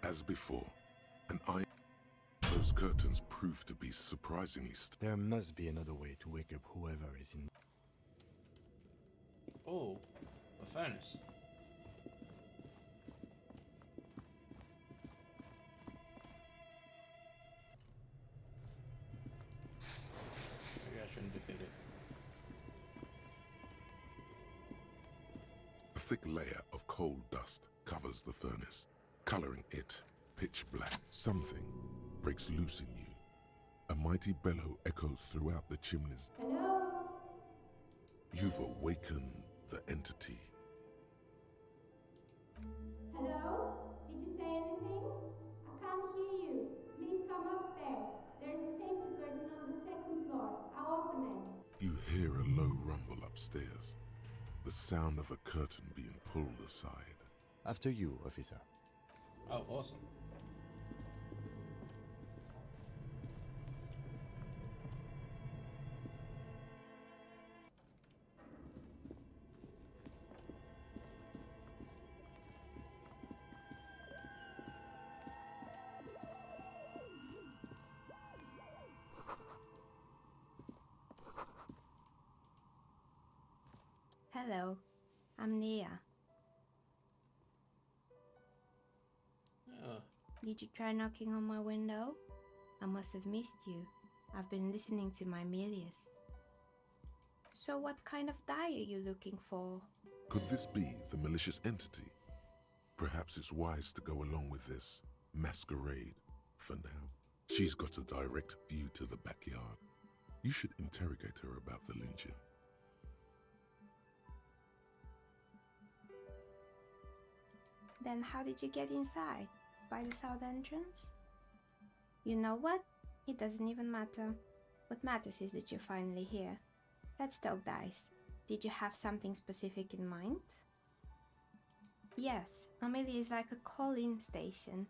as before, and those curtains prove to be surprisingly There must be another way to wake up whoever is in. Oh, a furnace. Maybe I shouldn't defeat it. A thick layer of coal dust covers the furnace, coloring it pitch black. Something breaks loose in you. A mighty bellow echoes throughout the chimneys. Hello? You've awakened the entity. Hello? Did you say anything? I can't hear you. Please come upstairs. There's a safety curtain on the second floor. I'll open it. You hear a low rumble upstairs. The sound of a curtain being pulled aside. After you, officer. Oh, awesome. Hello, I'm Nia. Oh. Did you try knocking on my window? I must have missed you. I've been listening to my Milius. So what kind of die are you looking for? Could this be the malicious entity? Perhaps it's wise to go along with this masquerade for now. She's got a direct view to the backyard. You should interrogate her about the lynching. Then how did you get inside? By the south entrance? You know what? It doesn't even matter. What matters is that you're finally here. Let's talk dice. Did you have something specific in mind? Yes, Amelia is like a call-in station.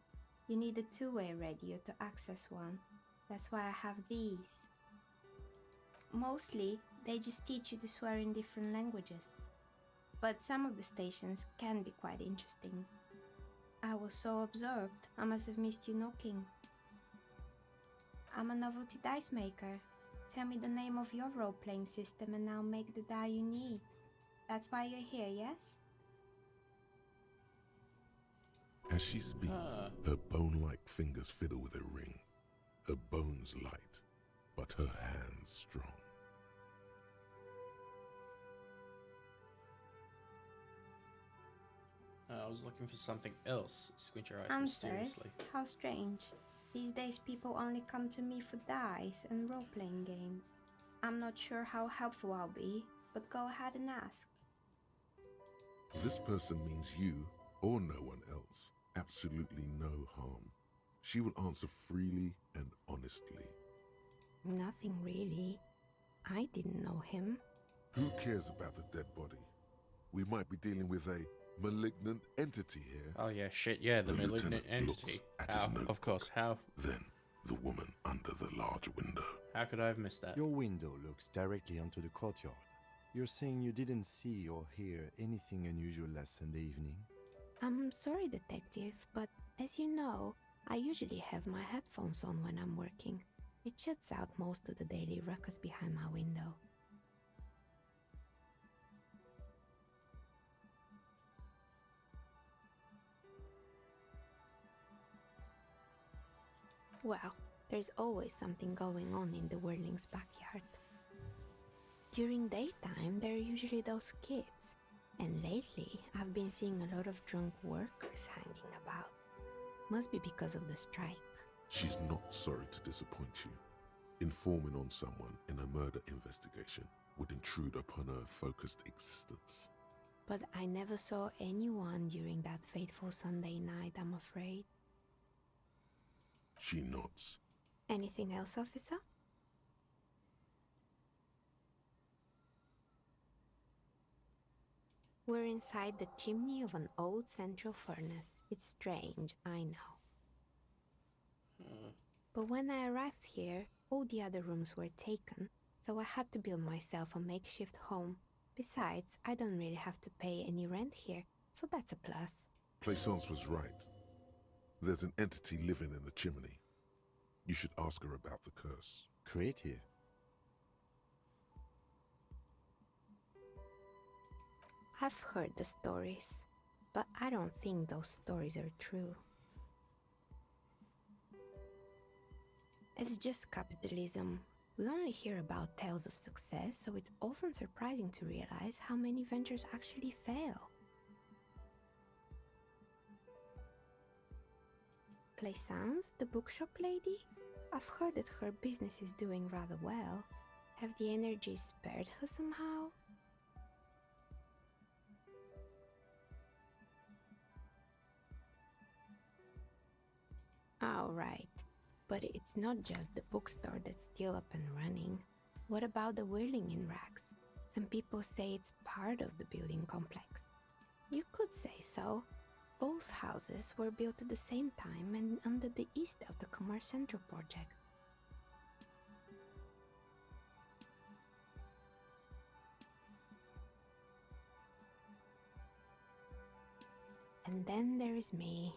You need a two-way radio to access one. That's why I have these. Mostly, they just teach you to swear in different languages. But some of the stations can be quite interesting. I was so absorbed, I must have missed you knocking. I'm a novelty dice maker. Tell me the name of your role-playing system and I'll make the die you need. That's why you're here, yes? As she speaks, her bone-like fingers fiddle with a ring. Her bones light, but her hands strong. I was looking for something else. Squint your eyes Answers? mysteriously. How strange. These days people only come to me for dice and role-playing games. I'm not sure how helpful I'll be, but go ahead and ask. This person means you, or no one else. Absolutely no harm. She will answer freely and honestly. Nothing really. I didn't know him. Who cares about the dead body? We might be dealing with a malignant entity here. Oh yeah, shit, yeah, the malignant entity. How? Of course, how? Then, the woman under the large window. How could I have missed that? Your window looks directly onto the courtyard. You're saying you didn't see or hear anything unusual last Sunday evening? I'm sorry, detective, but as you know, I usually have my headphones on when I'm working. It shuts out most of the daily ruckus behind my window. Well, there's always something going on in the Whirling's backyard. During daytime, there are usually those kids, and lately I've been seeing a lot of drunk workers hanging about. Must be because of the strike. She's not sorry to disappoint you. Informing on someone in a murder investigation would intrude upon her focused existence. But I never saw anyone during that fateful Sunday night, I'm afraid. She nods. Anything else, officer? We're inside the chimney of an old central furnace. It's strange, I know. But when I arrived here, all the other rooms were taken, so I had to build myself a makeshift home. Besides, I don't really have to pay any rent here, so that's a plus. Plaisance was right. There's an entity living in the chimney. You should ask her about the curse. Creative. I've heard the stories, but I don't think those stories are true. It's just capitalism. We only hear about tales of success, so it's often surprising to realize how many ventures actually fail. Plaisance, the bookshop lady? I've heard that her business is doing rather well. Have the energies spared her somehow? Oh, right. But it's not just the bookstore that's still up and running. What about the whirling in rags? Some people say it's part of the building complex. You could say so. Both houses were built at the same time and under the east of the Commerce Central project. And then there is me.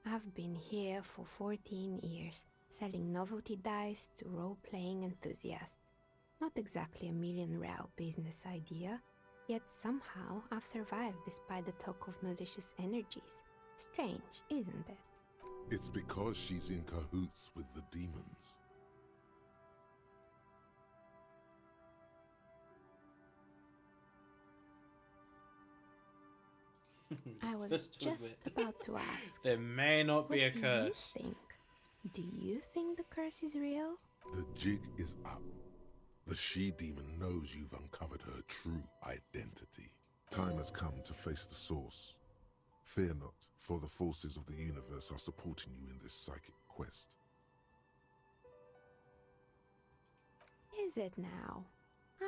I've been here for 14 years, selling novelty dice to role-playing enthusiasts. Not exactly a million-real business idea, yet somehow I've survived despite the talk of malicious energies. Strange, isn't it? It's because she's in cahoots with the demons. I was just about to ask. There may not be a curse. What do you think? Do you think the curse is real? The jig is up. The she-demon knows you've uncovered her true identity. Time has come to face the source. Fear not, for the forces of the universe are supporting you in this psychic quest. Is it now?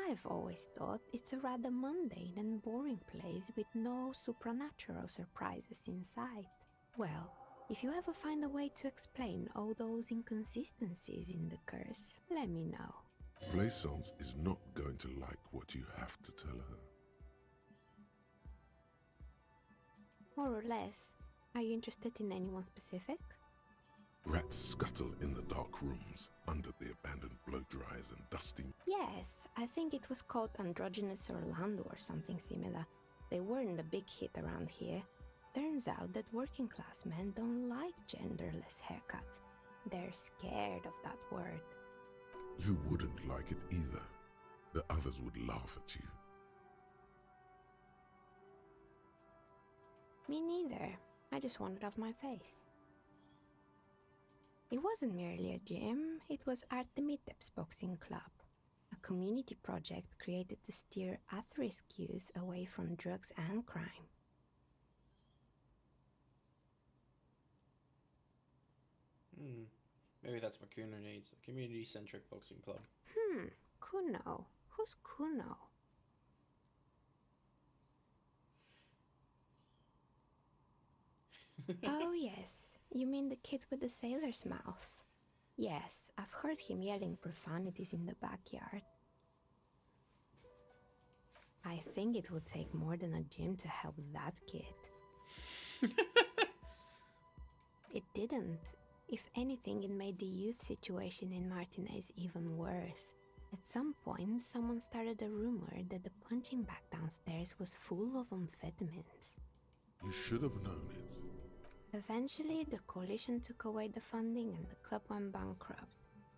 I've always thought it's a rather mundane and boring place with no supernatural surprises in sight. Well, if you ever find a way to explain all those inconsistencies in the curse, let me know. Plaisance is not going to like what you have to tell her. More or less. Are you interested in anyone specific? Rats scuttle in the dark rooms, under the abandoned blow-dryers and dusty... Yes, I think it was called Androgynous Orlando or something similar. They weren't a big hit around here. Turns out that working class men don't like genderless haircuts. They're scared of that word. You wouldn't like it either. The others would laugh at you. Me neither. I just want it off my face. It wasn't merely a gym, it was Artemitep's Boxing Club, a community project created to steer at-risk youth away from drugs and crime. Maybe that's what Kuno needs. A community-centric boxing club. Kuno. Who's Kuno? Oh yes, you mean the kid with the sailor's mouth. Yes, I've heard him yelling profanities in the backyard. I think it would take more than a gym to help that kid. It didn't. If anything, it made the youth situation in Martinez even worse. At some point, someone started a rumor that the punching bag downstairs was full of amphetamines. You should have known it. Eventually, the coalition took away the funding and the club went bankrupt.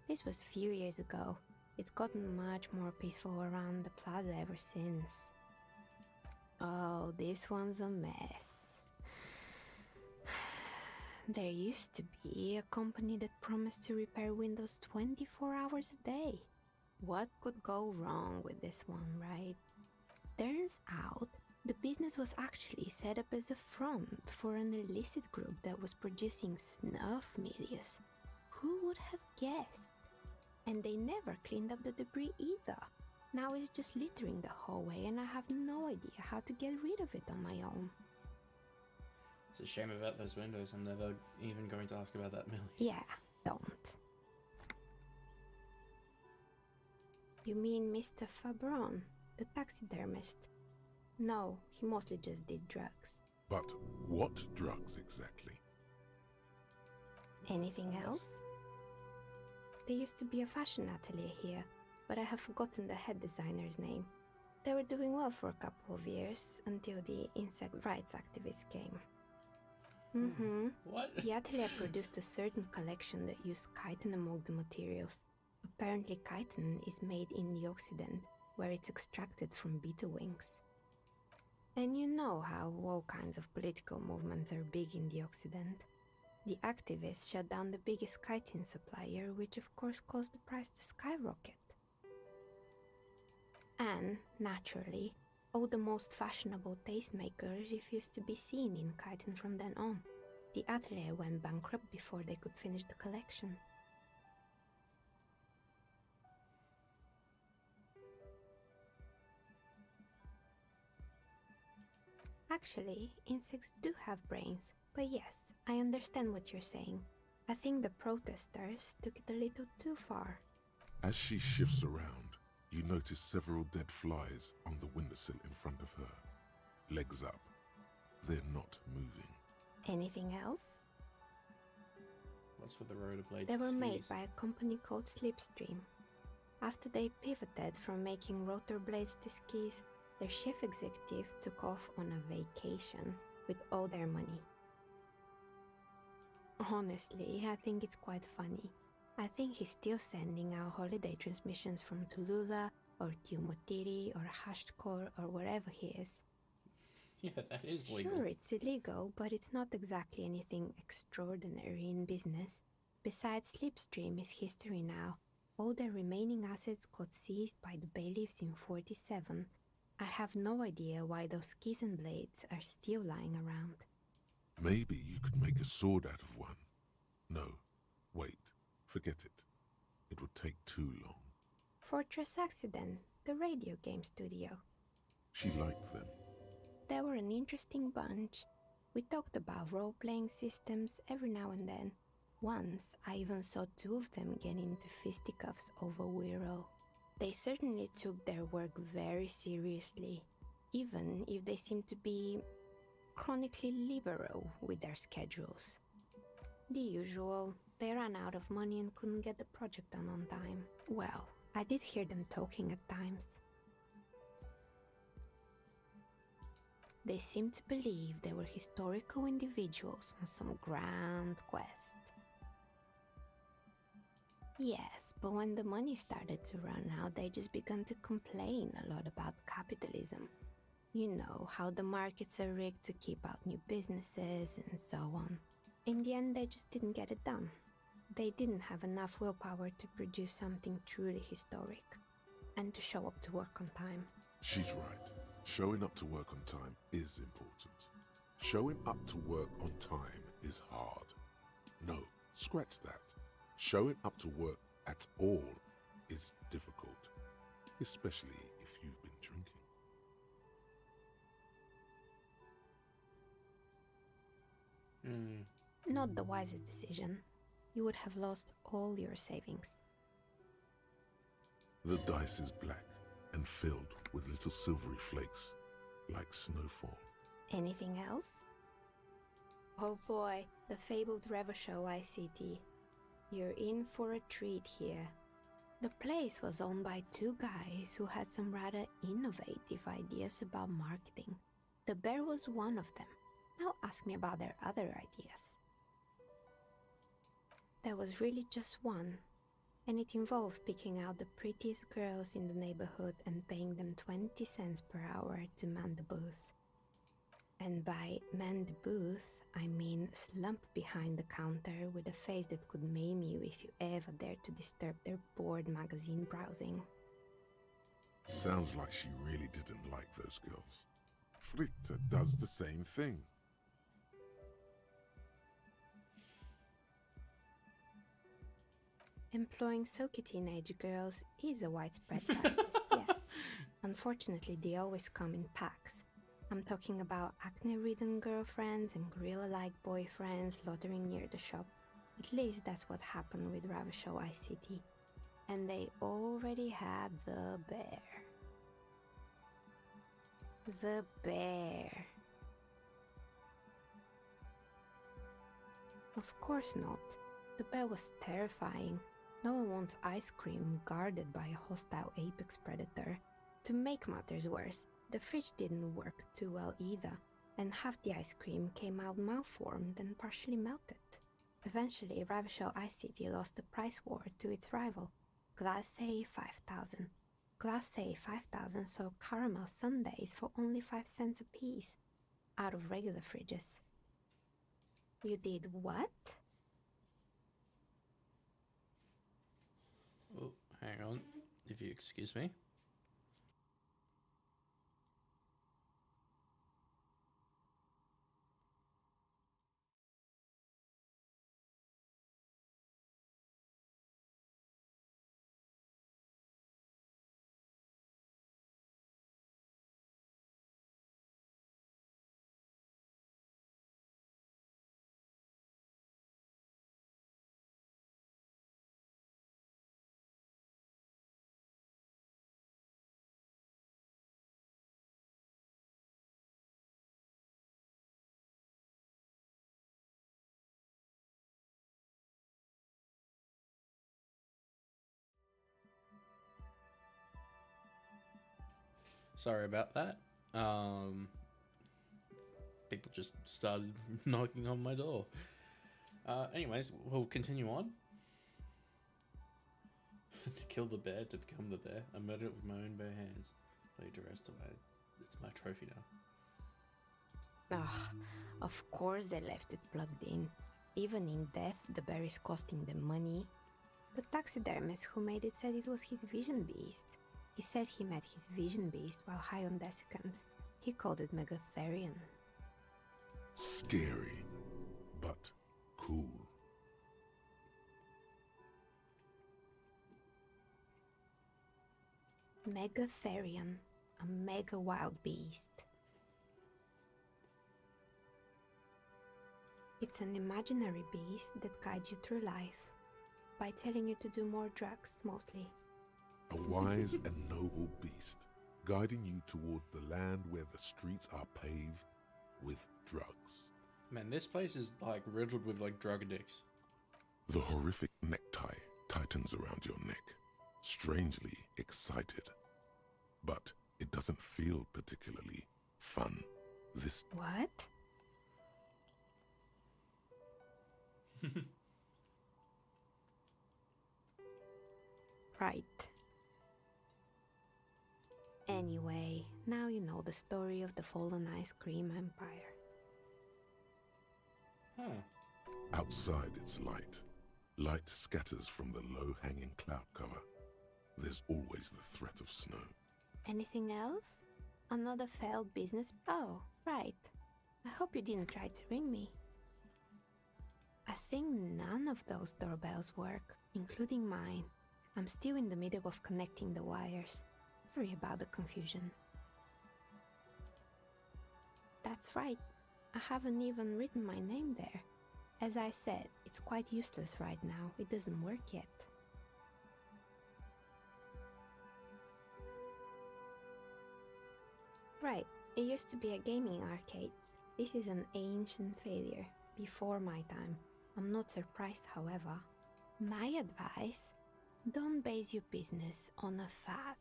This was a few years ago. It's gotten much more peaceful around the plaza ever since. Oh, this one's a mess. There used to be a company that promised to repair windows 24 hours a day. What could go wrong with this one, right? Turns out, the business was actually set up as a front for an illicit group that was producing snuff medias. Who would have guessed? And they never cleaned up the debris either. Now it's just littering the hallway and I have no idea how to get rid of it on my own. It's a shame about those windows. I'm never even going to ask about that, Millie. Yeah, don't. You mean Mr. Fabron, the taxidermist? No, he mostly just did drugs. But what drugs exactly? Anything else? There used to be a fashion atelier here, but I have forgotten the head designer's name. They were doing well for a couple of years, until the insect rights activists came. What? The atelier produced a certain collection that used chitin among the materials. Apparently chitin is made in the Occident, where it's extracted from beetle wings. And you know how all kinds of political movements are big in the Occident. The activists shut down the biggest chitin supplier, which of course caused the price to skyrocket. And, naturally, all the most fashionable tastemakers refused to be seen in chitin from then on. The atelier went bankrupt before they could finish the collection. Actually, insects do have brains, but yes, I understand what you're saying. I think the protesters took it a little too far. As she shifts around, you notice several dead flies on the windowsill in front of her. Legs up. They're not moving. Anything else? What's with the rollerblades? They were made by a company called Slipstream. After they pivoted from making rotor blades to skis, their chief executive took off on a vacation with all their money. Honestly, I think it's quite funny. I think he's still sending out holiday transmissions from Tulula or Tiumotiri or Hashtkor or wherever he is. Yeah, that is legal. Sure, it's illegal, but it's not exactly anything extraordinary in business. Besides, Slipstream is history now. All their remaining assets got seized by the bailiffs in 47. I have no idea why those skis and blades are still lying around. Maybe you could make a sword out of one. No, wait, forget it. It would take too long. Fortress Accident, the radio game studio. She liked them. They were an interesting bunch. We talked about role-playing systems every now and then. Once, I even saw two of them get into fisticuffs over Wiro. They certainly took their work very seriously, even if they seemed to be chronically liberal with their schedules. The usual, they ran out of money and couldn't get the project done on time. Well, I did hear them talking at times. They seemed to believe they were historical individuals on some grand quest. Yes, but when the money started to run out, they just began to complain a lot about capitalism. You know, how the markets are rigged to keep out new businesses and so on. In the end, they just didn't get it done. They didn't have enough willpower to produce something truly historic, and to show up to work on time. She's right. Showing up to work on time is important. Showing up to work on time is hard. No, scratch that. Showing up to work at all is difficult, especially if you've been drinking. Not the wisest decision. You would have lost all your savings. The dice is black and filled with little silvery flakes, like snowfall. Anything else? Oh boy, the fabled Revachol ICT. You're in for a treat here. The place was owned by two guys who had some rather innovative ideas about marketing. The bear was one of them. Now ask me about their other ideas. There was really just one, and it involved picking out the prettiest girls in the neighborhood and paying them 20 cents per hour to man the booth. And by man the booth, I mean slump behind the counter with a face that could maim you if you ever dared to disturb their bored magazine browsing. Sounds like she really didn't like those girls. Fritta does the same thing. Employing silky teenage girls is a widespread practice, yes. Unfortunately, they always come in packs. I'm talking about acne-ridden girlfriends and gorilla-like boyfriends loitering near the shop. At least that's what happened with Revachol ICT. And they already had the bear. The bear. Of course not. The bear was terrifying. No one wants ice cream guarded by a hostile apex predator. To make matters worse, the fridge didn't work too well either, and half the ice cream came out malformed and partially melted. Eventually, Revachol ICT lost the price war to its rival, Glacé 5000. Glacé 5000 sold caramel sundaes for only 5 cents a piece, out of regular fridges. You did what? Oh, hang on, if you excuse me. Sorry about that. People just started knocking on my door. Anyways, we'll continue on. To kill the bear, to become the bear. I murdered it with my own bare hands. Laid to rest away. It's my trophy now. Ah, of course they left it plugged in. Even in death, the bear is costing them money. The taxidermist who made it said it was his vision beast. He said he met his vision beast while high on desiccants. He called it Megatherian. Scary, but cool. Megatherian, a mega wild beast. It's an imaginary beast that guides you through life by telling you to do more drugs, mostly. A wise and noble beast, guiding you toward the land where the streets are paved with drugs. Man, this place is like riddled with like drug addicts. The horrific necktie tightens around your neck, strangely excited. But it doesn't feel particularly fun. What? Right. Anyway, now you know the story of the fallen ice cream empire. Outside it's light. Light scatters from the low-hanging cloud cover. There's always the threat of snow. Anything else? Another failed business? Oh, right. I hope you didn't try to ring me. I think none of those doorbells work, including mine. I'm still in the middle of connecting the wires. Sorry about the confusion. That's right. I haven't even written my name there. As I said, it's quite useless right now. It doesn't work yet. Right, it used to be a gaming arcade. This is an ancient failure, before my time. I'm not surprised, however. My advice, don't base your business on a fad.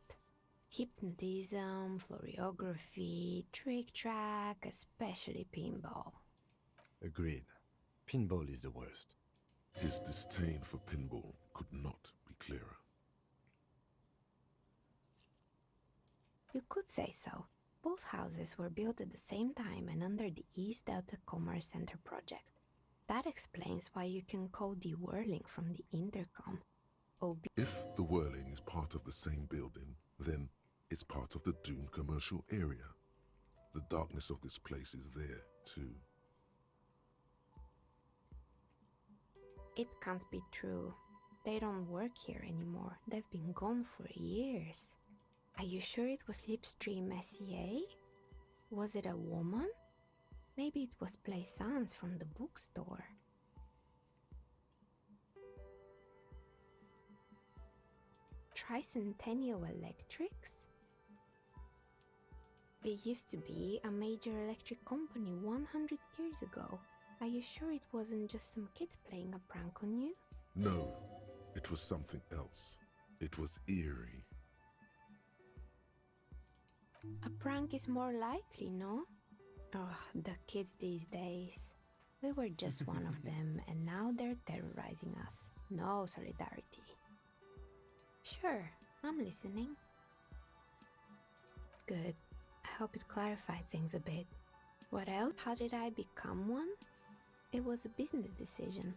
Hypnotism, floriography, trick-track, especially pinball. Agreed. Pinball is the worst. His disdain for pinball could not be clearer. You could say so. Both houses were built at the same time and under the East Delta Commerce Center project. That explains why you can call the whirling from the intercom. If the whirling is part of the same building, then it's part of the Dune commercial area. The darkness of this place is there, too. It can't be true. They don't work here anymore. They've been gone for years. Are you sure it was Slipstream SCA? Was it a woman? Maybe it was Plaisance from the bookstore. Tricentennial Electrics? It used to be a major electric company 100 years ago. Are you sure it wasn't just some kids playing a prank on you? No, it was something else. It was eerie. A prank is more likely, no? Oh, the kids these days. We were just one of them, and now they're terrorizing us. No solidarity. Sure, I'm listening. Good. I hope it clarified things a bit. What else? How did I become one? It was a business decision.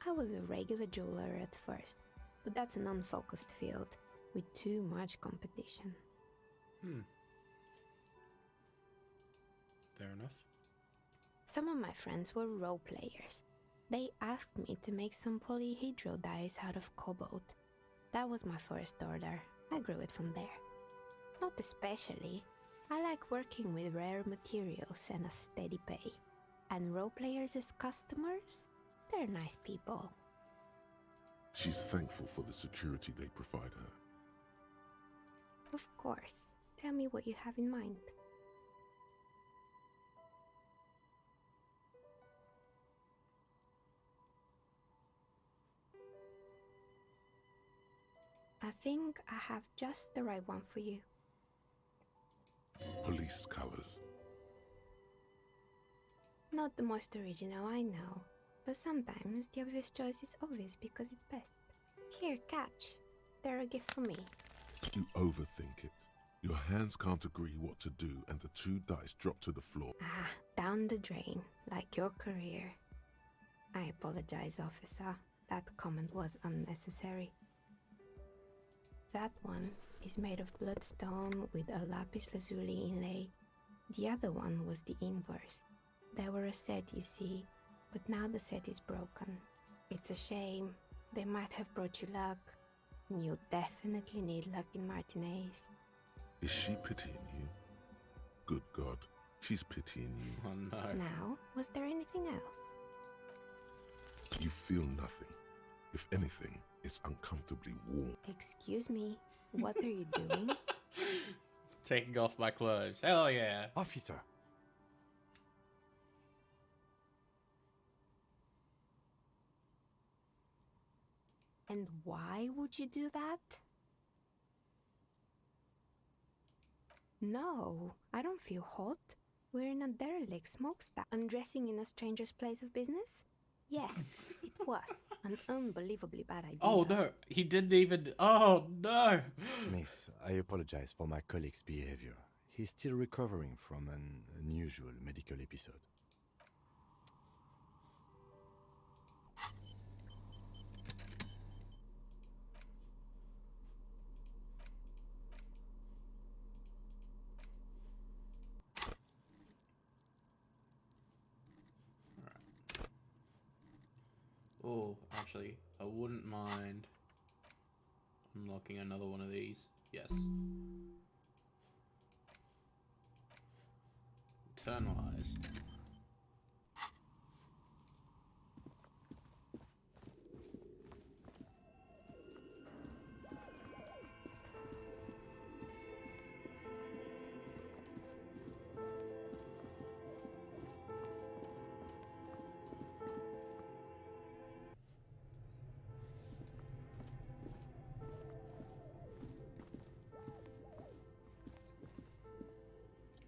I was a regular jeweler at first, but that's an unfocused field with too much competition. Fair enough. Some of my friends were role players. They asked me to make some polyhedral dyes out of cobalt. That was my first order. I grew it from there. Not especially. I like working with rare materials and a steady pay. And role players as customers? They're nice people. She's thankful for the security they provide her. Of course. Tell me what you have in mind. I think I have just the right one for you. police colors. Not the most original, I know. But sometimes the obvious choice is obvious because it's best. Here, catch. They're a gift for me. You overthink it. Your hands can't agree what to do, and the 2 dice drop to the floor. Ah, down the drain, like your career. I apologize, officer. That comment was unnecessary. That one is made of bloodstone with a lapis lazuli inlay. The other one was the inverse. They were a set, you see, but now the set is broken. It's a shame. They might have brought you luck. You definitely need luck in Martinez. Is she pitying you? Good God, she's pitying you. Oh no. Now, was there anything else? You feel nothing. If anything, it's uncomfortably warm. Excuse me, what are you doing? Taking off my clothes. Hell yeah. Officer. And why would you do that? No, I don't feel hot. We're in a derelict smokestack. Undressing in a stranger's place of business? Yes, it was an unbelievably bad idea. Oh no, he didn't even. Oh no! Miss, I apologize for my colleague's behavior. He's still recovering from an unusual medical episode. Oh, actually, I wouldn't mind unlocking another one of these. Yes. Internalize.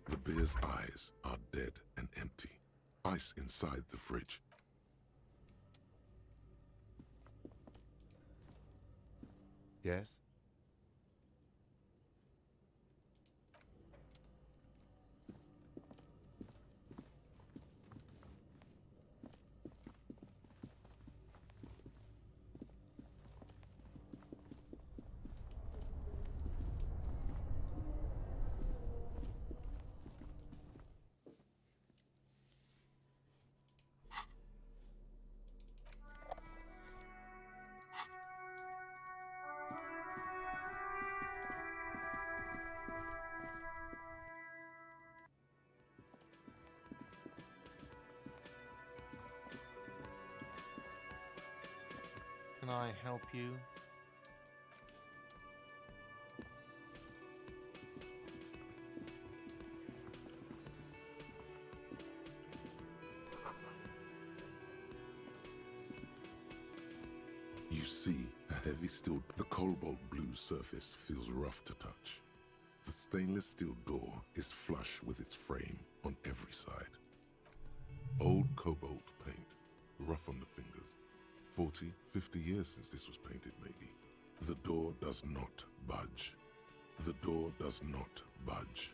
The bear's eyes are dead and empty. Ice inside the fridge. Yes? Can I help you? You see a heavy steel. The cobalt blue surface feels rough to touch. The stainless steel door is flush with its frame on every side. Old cobalt paint, rough on the fingers. 40, 50 years since this was painted, maybe. The door does not budge. The door does not budge.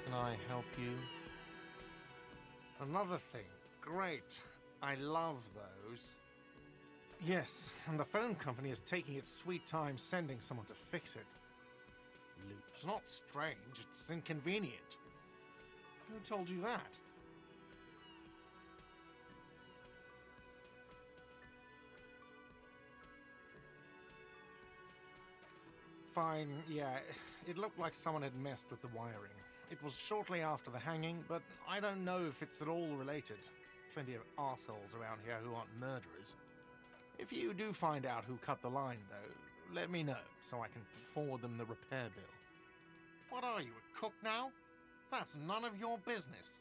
Can I help you? Another thing. Great. I love those. Yes, and the phone company is taking its sweet time sending someone to fix it. Loops. Not strange, it's inconvenient. Who told you that? Fine, yeah, it looked like someone had messed with the wiring. It was shortly after the hanging, but I don't know if it's at all related. Plenty of arseholes around here who aren't murderers. If you do find out who cut the line, though, let me know, so I can forward them the repair bill. What are you, a cook now? That's none of your business.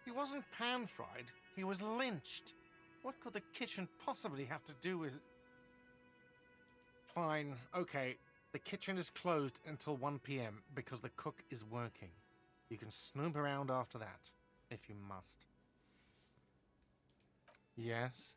He wasn't pan-fried, he was lynched. What could the kitchen possibly have to do with... Fine, okay. The kitchen is closed until 1 p.m. because the cook is working. You can snoop around after that, if you must. Yes?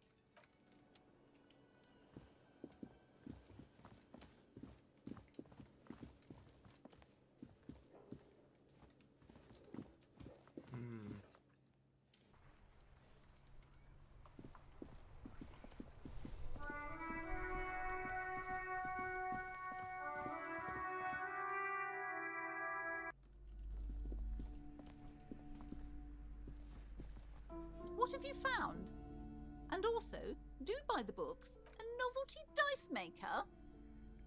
What have you found? And also, do buy the books. A novelty dice maker?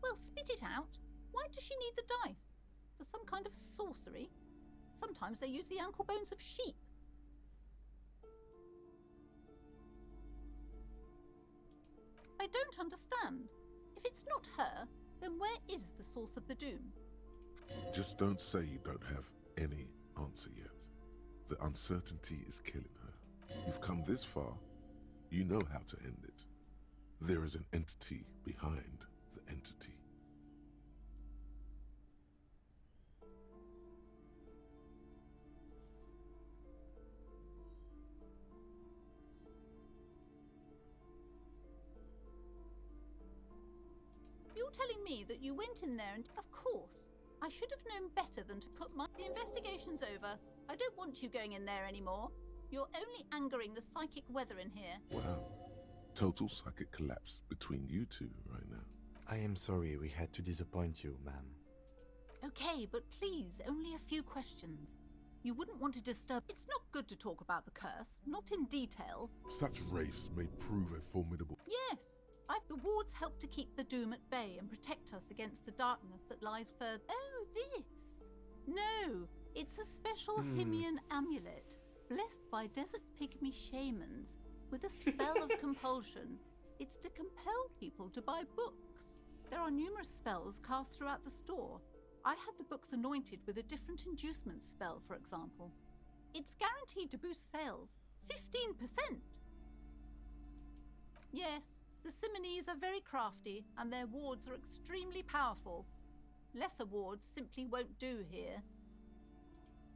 Well, spit it out. Why does she need the dice? For some kind of sorcery? Sometimes they use the ankle bones of sheep. I don't understand. If it's not her, then where is the source of the doom? Just don't say you don't have any answer yet. The uncertainty is killing her. You've come this far, you know how to end it. There is an entity behind the entity. You're telling me that you went in there and... Of course. I should have known better than to put my... The investigation's over. I don't want you going in there anymore. You're only angering the psychic weather in here. Wow. Total psychic collapse between you two right now. I am sorry we had to disappoint you, ma'am. Okay, but please, only a few questions. You wouldn't want to disturb... It's not good to talk about the curse, not in detail. Such wraiths may prove a formidable... Yes, the wards help to keep the doom at bay and protect us against the darkness that lies further... Oh, this! No, it's a special Himian amulet, blessed by desert pygmy shamans, with a spell of compulsion. It's to compel people to buy books. There are numerous spells cast throughout the store. I had the books anointed with a different inducement spell, for example. It's guaranteed to boost sales 15%. Yes, the Simonees are very crafty, and their wards are extremely powerful. Lesser wards simply won't do here.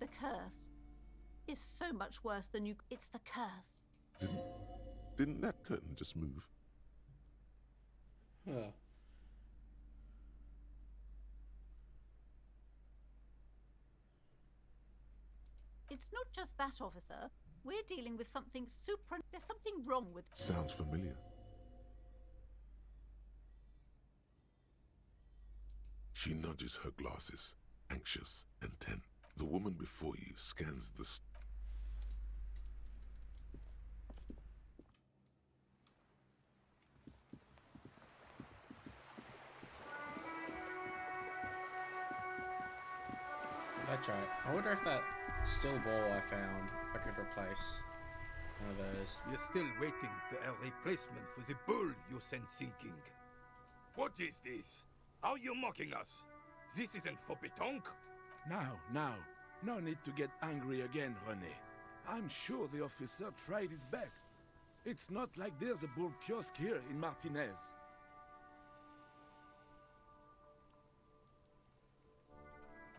The curse is so much worse than you... It's the curse. Didn't that curtain just move? Huh. It's not just that, officer. We're dealing with something There's something wrong with... Sounds familiar. She nudges her glasses, anxious and tense. The woman before you scans the... That's right. I wonder if that still ball I found I could replace one of those. You're still waiting for a replacement for the bull you sent sinking. What is this? Are you mocking us? This isn't for pétanque. Now. No need to get angry again, René. I'm sure the officer tried his best. It's not like there's a bull kiosk here in Martinez.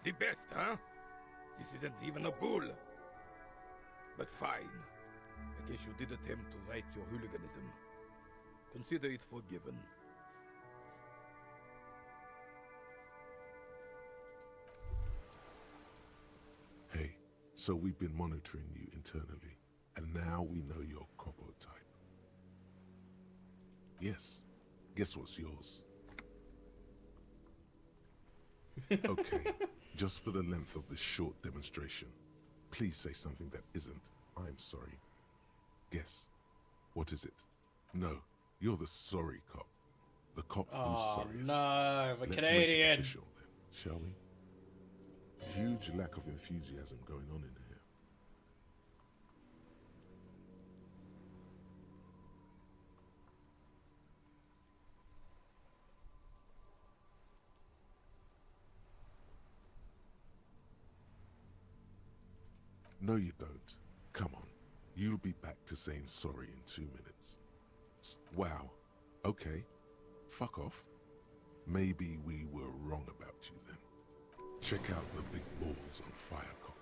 The best, huh? This isn't even a bull. But fine. I guess you did attempt to right your hooliganism. Consider it forgiven. Hey, so we've been monitoring you internally, and now we know your Copo type. Yes, guess what's yours? Okay, just for the length of this short demonstration, please say something that isn't, I'm sorry. Guess. What is it? No, you're the sorry cop. The cop who's sorry. Oh no, we're Let's Canadian. make it official then, shall we? Huge lack of enthusiasm going on in here. No, you don't. Come on. You'll be back to saying sorry in 2 minutes. Wow. Okay. Fuck off. Maybe we were wrong about you then. Check out the big balls on Firecock.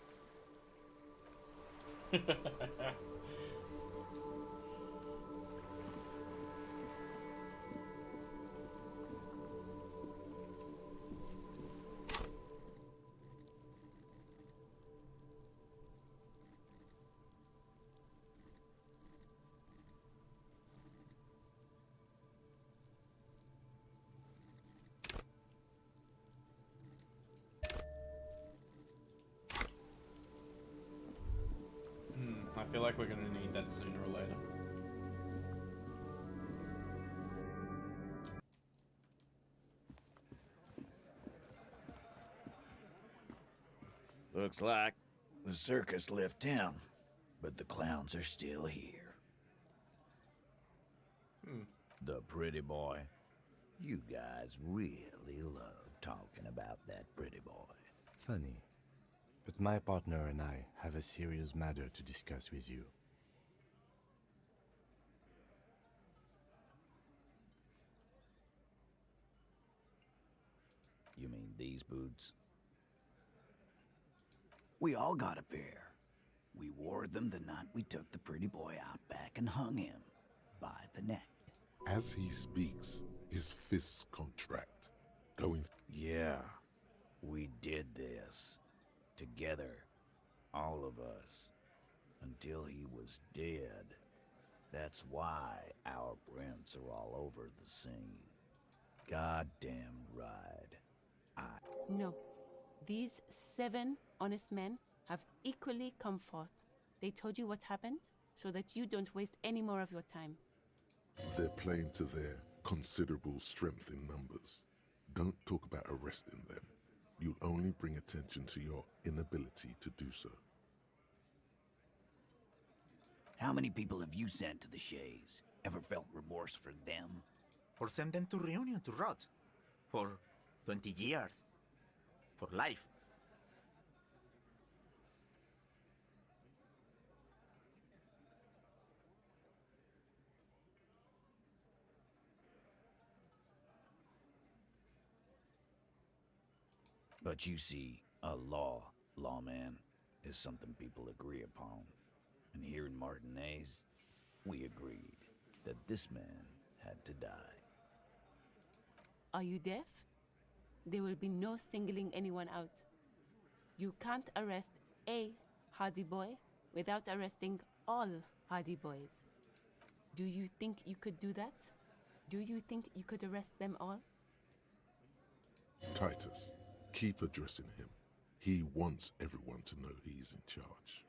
I feel like we're gonna need that sooner or later. Looks like the circus left town, but the clowns are still here. The pretty boy. You guys really love talking about that pretty boy. Funny. But my partner and I have a serious matter to discuss with you. You mean these boots? We all got a pair. We wore them the night we took the pretty boy out back and hung him by the neck. As he speaks, his fists contract, going... Yeah, we did this. Together, all of us, until he was dead. That's why our prints are all over the scene. Goddamn right. No. These 7 honest men have equally come forth. They told you what happened, so that you don't waste any more of your time. They're playing to their considerable strength in numbers. Don't talk about arresting them. You'll only bring attention to your inability to do so. How many people have you sent to the Shays? Ever felt remorse for them? Or send them to Reunion to rot. For 20 years. For life. But you see, a lawman, is something people agree upon. And here in Martinez, we agreed that this man had to die. Are you deaf? There will be no singling anyone out. You can't arrest a Hardy Boy without arresting all Hardy Boys. Do you think you could do that? Do you think you could arrest them all? Titus, keep addressing him. He wants everyone to know he's in charge.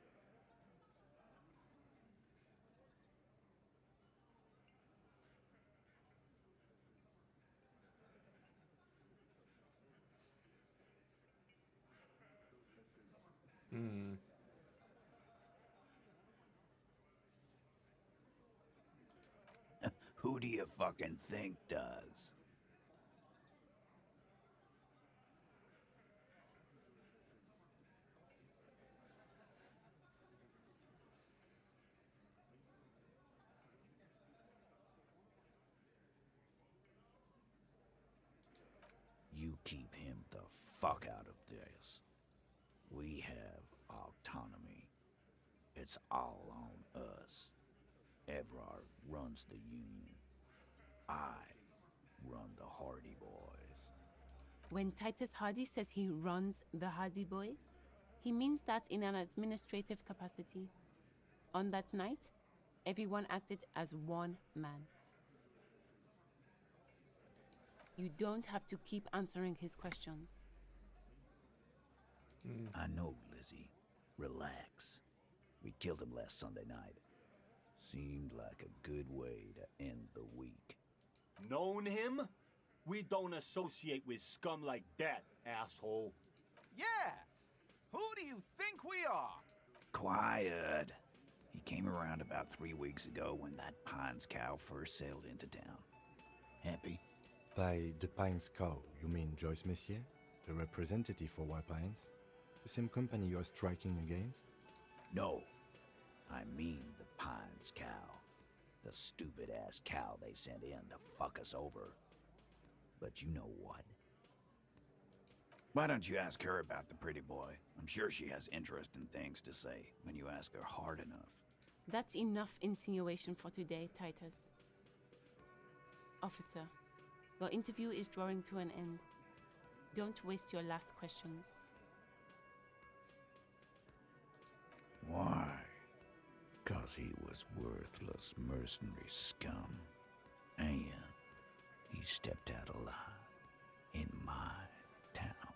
Who do you fucking think does? You keep him the fuck out of this. We have autonomy. It's all on us. Evrard runs the Union. I run the Hardy Boys. When Titus Hardy says he runs the Hardy Boys, he means that in an administrative capacity. On that night, everyone acted as one man. You don't have to keep answering his questions. I know, Lizzie. Relax. We killed him last Sunday night. Seemed like a good way to end the week. Known him? We don't associate with scum like that, asshole. Yeah! Who do you think we are? Quiet. He came around about 3 weeks ago when that Pines cow first sailed into town. Happy? By the Pines cow, you mean Joyce Messier? The representative for White Pines? The same company you are striking against? No. I mean the Pines cow. The stupid-ass cow they sent in to fuck us over. But you know what? Why don't you ask her about the pretty boy? I'm sure she has interesting things to say when you ask her hard enough. That's enough insinuation for today, Titus. Officer, your interview is drawing to an end. Don't waste your last questions. Why? 'Cause he was worthless mercenary scum. And he stepped out alive in my town.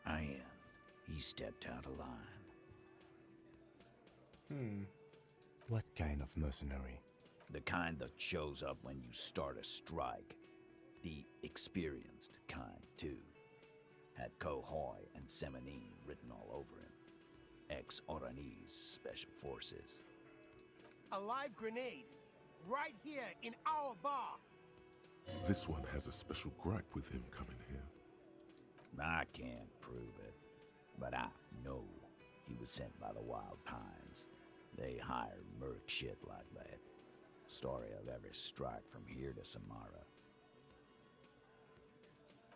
And he stepped out of line. What kind of mercenary? The kind that shows up when you start a strike. The experienced kind, too. Had Cohoy and Seminine written all over him. Ex-Oranese Special Forces. A live grenade. Right here in our bar. This one has a special gripe with him coming here. I can't prove it, but I know he was sent by the Wild Pines. They hire merc shit like that. Story of every strike from here to Samara.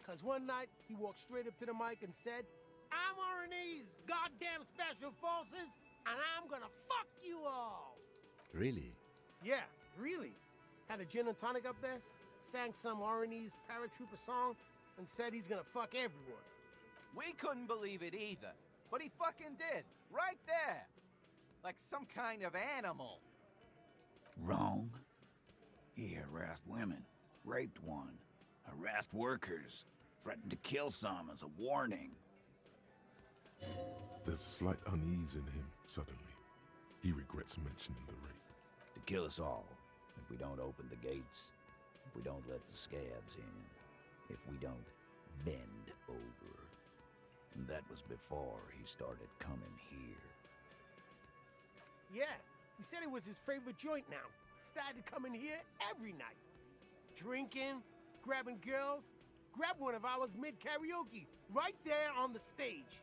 'Cause one night, he walked straight up to the mic and said, I'm Oranese goddamn Special Forces, and I'm gonna fuck you all. Really? Yeah, really. Had a gin and tonic up there, sang some Oranese paratrooper song, and said he's gonna fuck everyone. We couldn't believe it either, but he fucking did, right there. Like some kind of animal. Wrong. He harassed women, raped one, harassed workers, threatened to kill some as a warning. There's slight unease in him suddenly. He regrets mentioning the rape. To kill us all, if we don't open the gates, if we don't let the scabs in, if we don't bend over. And that was before he started coming here. Yeah, he said it was his favorite joint now. Started coming here every night. Drinking, grabbing girls. Grabbed one of ours mid-karaoke, right there on the stage.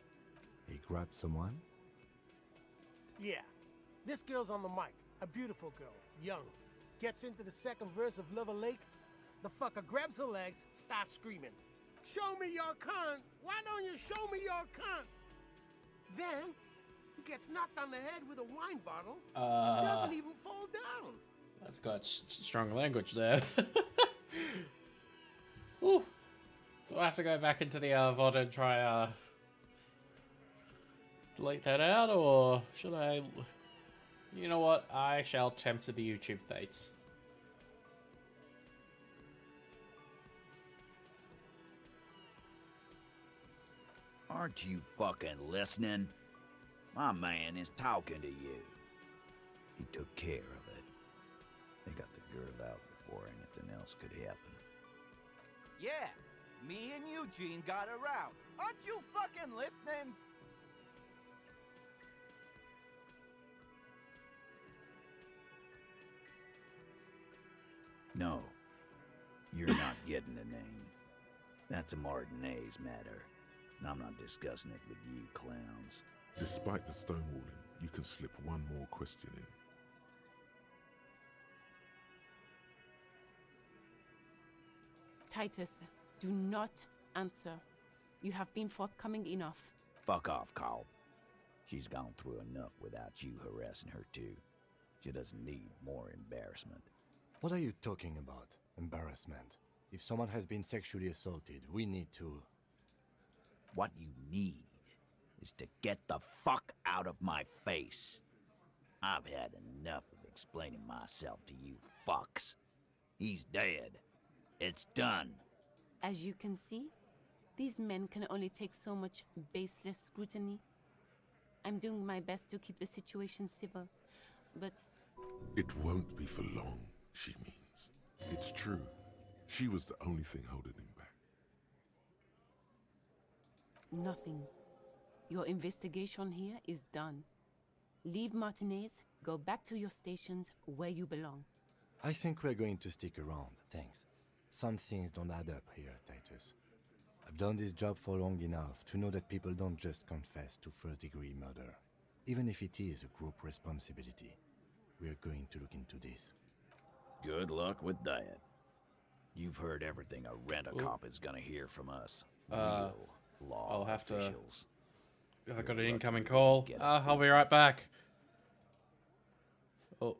He grabbed someone? Yeah, this girl's on the mic. A beautiful girl, young. Gets into the second verse of Lover Lake. The fucker grabs her legs, starts screaming. Show me your cunt! Why don't you show me your cunt? Then, he gets knocked on the head with a wine bottle. Doesn't even fall down. That's got strong language there. Ooh. Do I have to go back into the VOD and try delete that out, or should I? You know what? I shall tempt to the YouTube fates. Aren't you fucking listening? My man is talking to you. He took care of it. They got the girl out before anything else could happen. Yeah, me and Eugene got her out. Aren't you fucking listening? No, you're not getting the name. That's a Martinez matter, and I'm not discussing it with you clowns. Despite the stonewalling, you can slip one more question in. Titus, do not answer. You have been forthcoming enough. Fuck off, Carl. She's gone through enough without you harassing her too. She doesn't need more embarrassment. What are you talking about? Embarrassment. If someone has been sexually assaulted, we need to... What you need is to get the fuck out of my face. I've had enough of explaining myself to you fucks. He's dead. It's done. As you can see, these men can only take so much baseless scrutiny. I'm doing my best to keep the situation civil, but... It won't be for long, she means. It's true. She was the only thing holding him back. Nothing. Your investigation here is done. Leave Martinez, go back to your stations where you belong. I think we're going to stick around, thanks. Some things don't add up here, Titus. I've done this job for long enough to know that people don't just confess to first-degree murder. Even if it is a group responsibility, we are going to look into this. Good luck with that. You've heard everything a rent-a-cop is gonna hear from us. Real law I'll have officials. I got an incoming call. I'll be right back. Oh.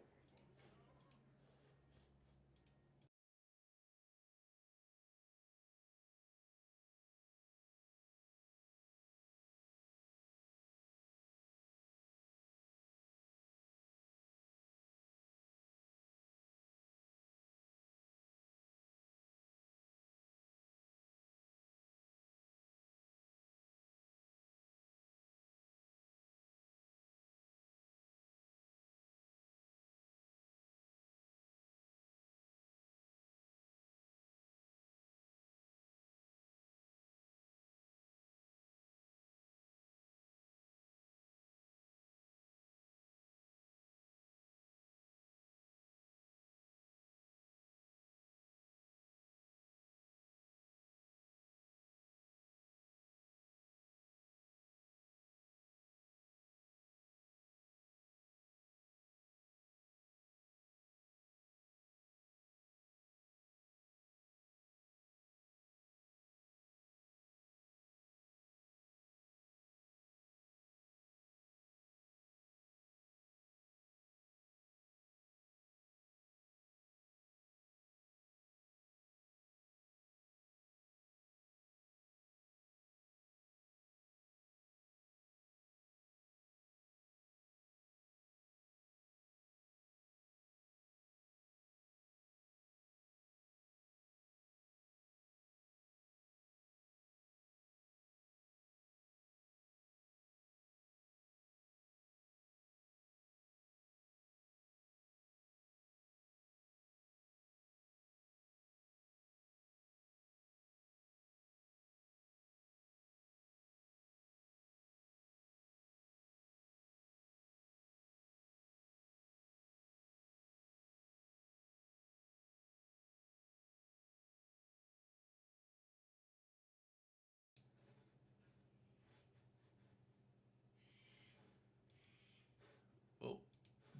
Oh,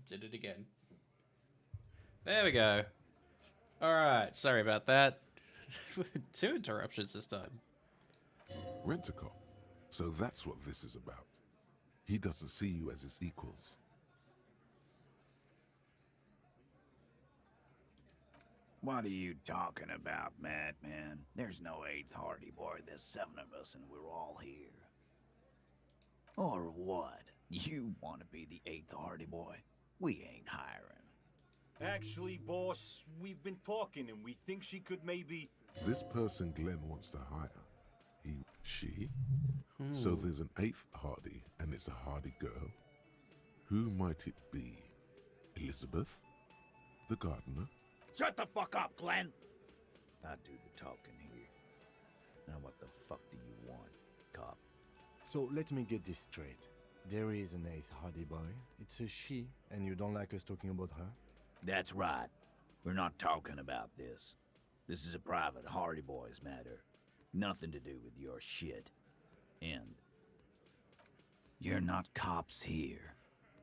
did it again. There we go. Alright, sorry about that. 2 interruptions this time. Rent-a-cop. So that's what this is about. He doesn't see you as his equals. What are you talking about, madman? There's no 8th Hardy Boy. There's 7 of us and we're all here. Or what? You want to be the 8th Hardy Boy? We ain't hiring. Actually, boss, we've been talking and we think she could maybe... This person Glenn wants to hire. She? So there's an 8th Hardy, and it's a Hardy girl. Who might it be? Elizabeth? The gardener? Shut the fuck up, Glenn! I do the talking here. Now what the fuck do you want, cop? So let me get this straight. There is an 8th Hardy Boy. It's a she, and you don't like us talking about her? That's right. We're not talking about this. This is a private Hardy Boys matter. Nothing to do with your shit. End. You're not cops here.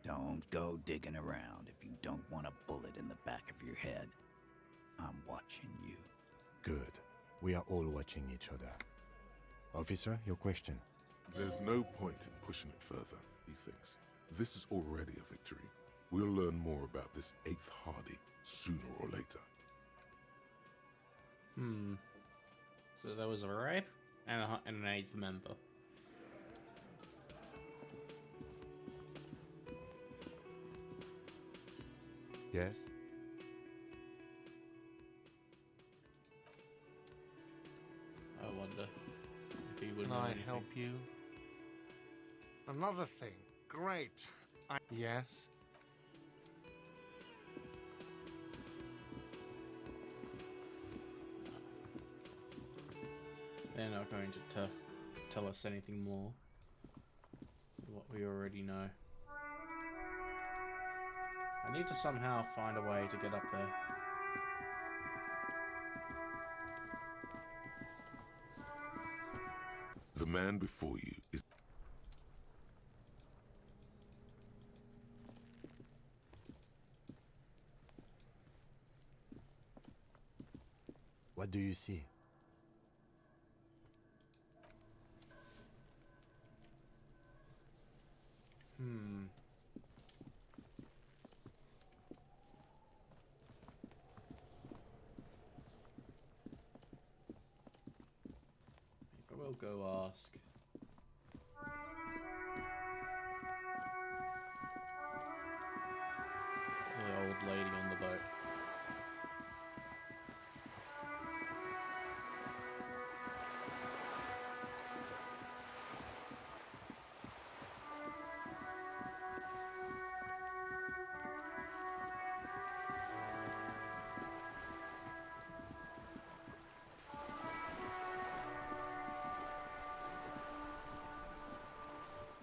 Don't go digging around if you don't want a bullet in the back of your head. I'm watching you. Good. We are all watching each other. Officer, your question. There's no point in pushing it further, he thinks. This is already a victory. We'll learn more about this 8th Hardy sooner or later. So there was a rape and an 8th member. Yes? I wonder if he would Can know I anything. help you? Another thing. Great. Yes? They're not going to tell us anything more than what we already know. I need to somehow find a way to get up there. The man before you is... What do you see? I will go ask. The old lady on the boat.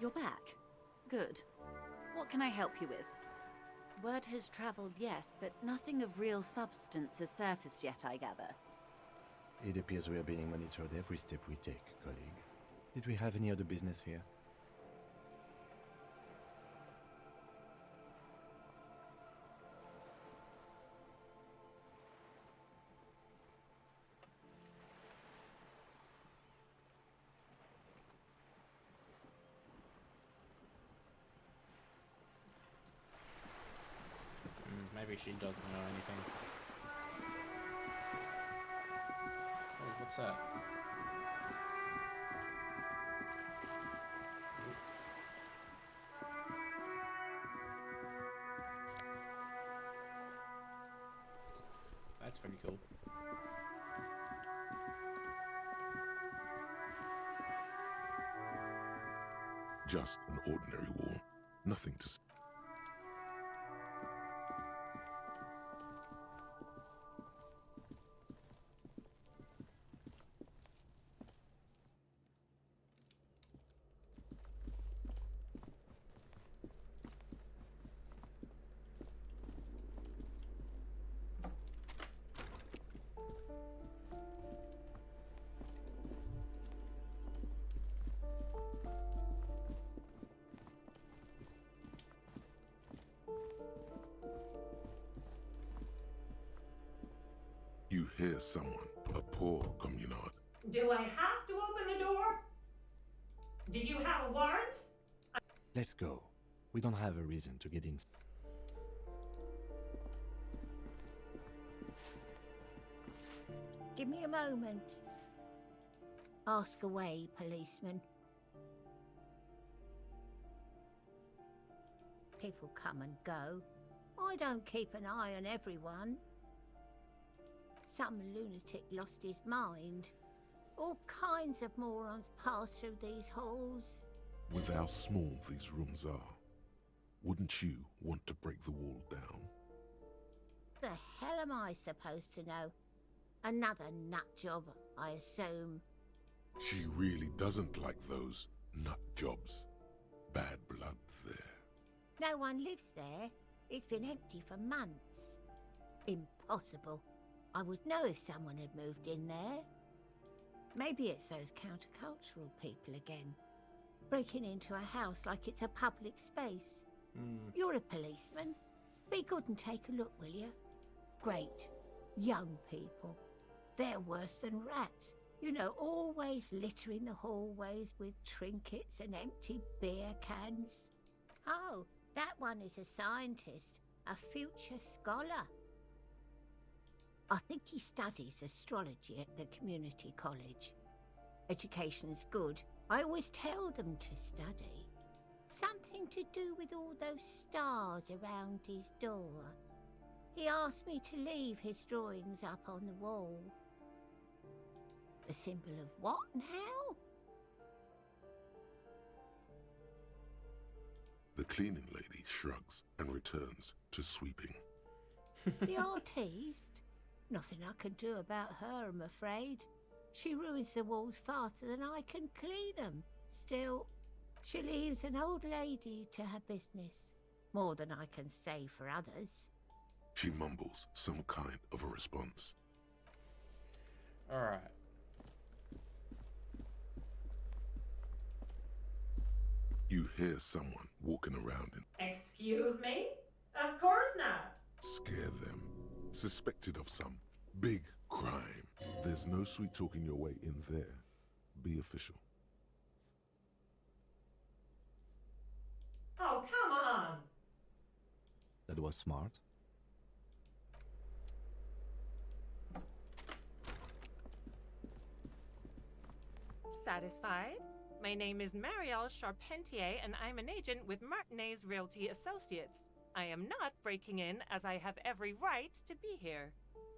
You're back. Good. What can I help you with? Word has traveled, yes, but nothing of real substance has surfaced yet, I gather. It appears we are being monitored every step we take, colleague. Did we have any other business here? Maybe she doesn't know anything. Oh, what's that? That's pretty cool. Just an ordinary wall. Nothing to see. You hear someone, a poor communard. Do I have to open the door? Do you have a warrant? Let's go. We don't have a reason to get in. Give me a moment. Ask away, policeman. People come and go. I don't keep an eye on everyone. Some lunatic lost his mind. All kinds of morons pass through these halls. With how small these rooms are, wouldn't you want to break the wall down? The hell am I supposed to know? Another nut job, I assume. She really doesn't like those nut jobs. Bad blood there. No one lives there. It's been empty for months. Impossible. I would know if someone had moved in there. Maybe it's those countercultural people again. Breaking into a house like it's a public space. You're a policeman. Be good and take a look, will you? Great. Young people. They're worse than rats. You know, always littering the hallways with trinkets and empty beer cans. Oh, that one is a scientist, a future scholar. I think he studies astrology at the community college. Education's good. I always tell them to study. Something to do with all those stars around his door. He asked me to leave his drawings up on the wall. The symbol of what now? The cleaning lady shrugs and returns to sweeping. The artiste? Nothing I can do about her, I'm afraid. She ruins the walls faster than I can clean them. Still, she leaves an old lady to her business. More than I can say for others. She mumbles some kind of a response. Alright. You hear someone walking around and Excuse me? Of course not. scare them. Suspected of some Big crime. There's no sweet talking your way in there. Be official. Oh, come on! That was smart. Satisfied? My name is Marielle Charpentier, and I'm an agent with Martinez Realty Associates. I am not breaking in, as I have every right to be here.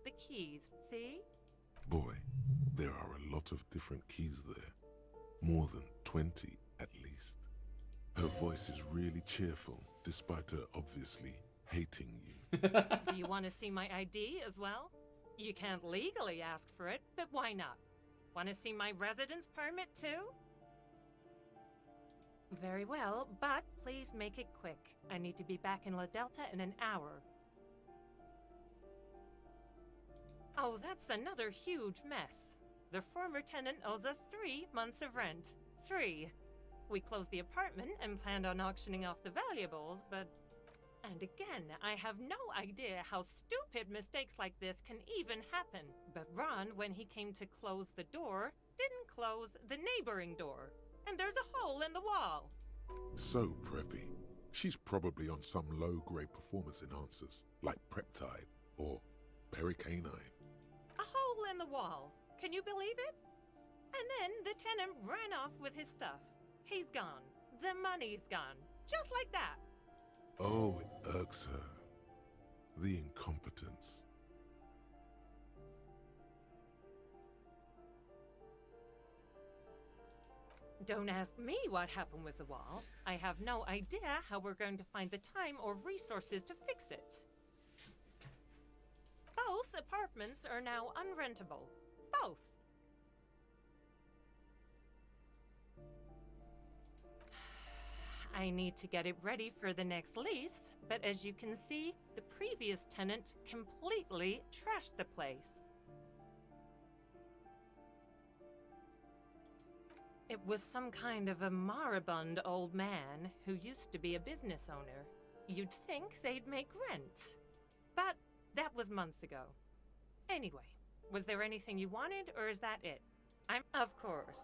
The keys, see? Boy, there are a lot of different keys there. More than 20, at least. Her voice is really cheerful, despite her obviously hating you. Do you want to see my ID as well? You can't legally ask for it, but why not? Want to see my residence permit too? Very well, but please make it quick. I need to be back in La Delta in an hour. Oh, that's another huge mess. The former tenant owes us 3 months of rent. 3. We closed the apartment and planned on auctioning off the valuables, but... And again, I have no idea how stupid mistakes like this can even happen. But Ron, when he came to close the door, didn't close the neighboring door. And there's a hole in the wall. So preppy. She's probably on some low-grade performance enhancers, like Preptide or Pericanine. A hole in the wall. Can you believe it? And then the tenant ran off with his stuff. He's gone. The money's gone. Just like that. Oh, it irks her. The incompetence. Don't ask me what happened with the wall. I have no idea how we're going to find the time or resources to fix it. Both apartments are now unrentable. Both. I need to get it ready for the next lease, but as you can see, the previous tenant completely trashed the place. It was some kind of a moribund old man who used to be a business owner. You'd think they'd make rent. But that was months ago. Anyway, was there anything you wanted, or is that it? Of course.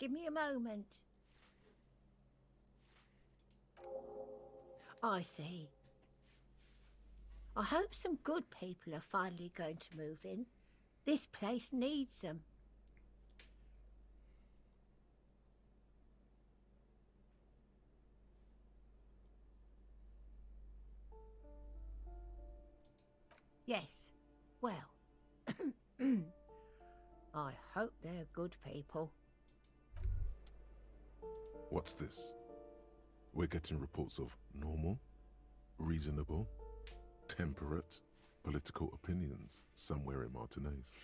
Give me a moment. I see. I hope some good people are finally going to move in. This place needs them. Yes, well, I hope they're good people. What's this? We're getting reports of normal, reasonable, temperate, political opinions somewhere in Martinez.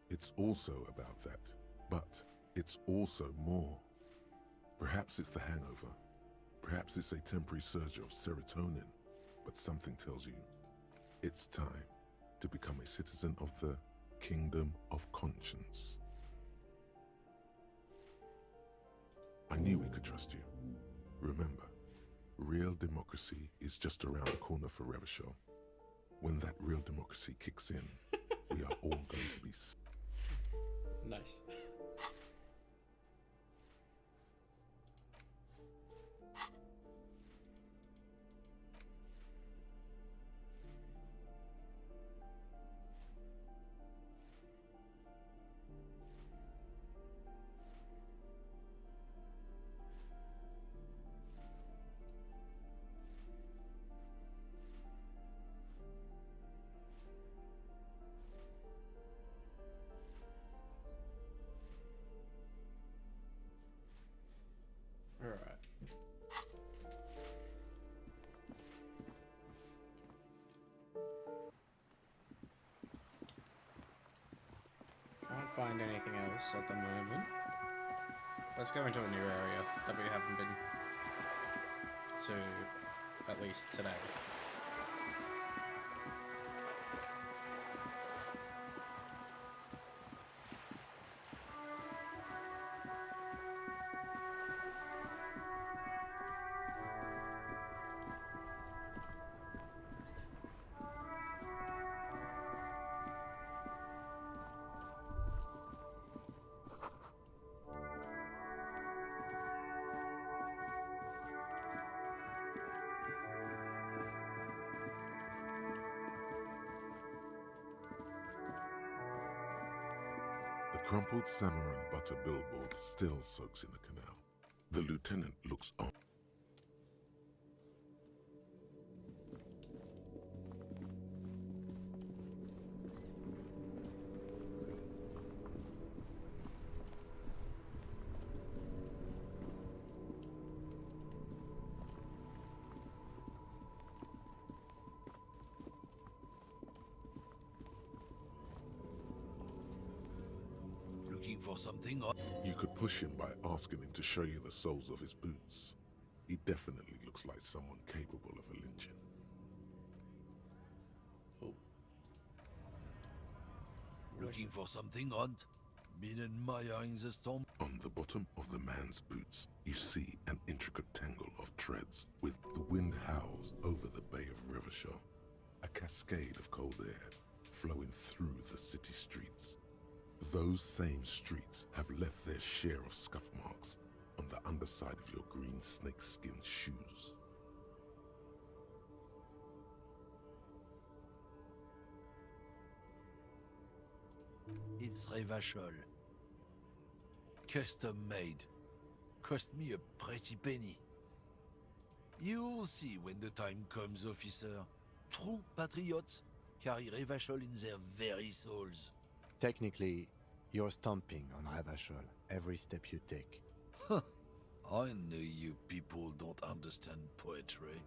It's also about that, but it's also more. Perhaps it's the hangover. Perhaps it's a temporary surge of serotonin. But something tells you it's time to become a citizen of the Kingdom of Conscience. I knew we could trust you. Remember, real democracy is just around the corner for Revachol. When that real democracy kicks in, we are all going to be... Nice. find anything else at the moment. Let's go into a new area that we haven't been to, at least today. The crumpled salmon and butter billboard still soaks in the canal. The lieutenant looks on. Looking for something? You could push him by asking him to show you the soles of his boots. He definitely looks like someone capable of a lynching. Looking for something odd? Been admiring the storm? On the bottom of the man's boots, you see an intricate tangle of threads, with the wind howls over the Bay of Revachol, a cascade of cold air flowing through the city streets. Those same streets have left their share of scuff marks on the underside of your green snakeskin shoes. It's Revachol. Custom made. Cost me a pretty penny. You'll see when the time comes, officer. True patriots carry Revachol in their very souls. Technically, you're stomping on Revachol every step you take. Huh. I know you people don't understand poetry.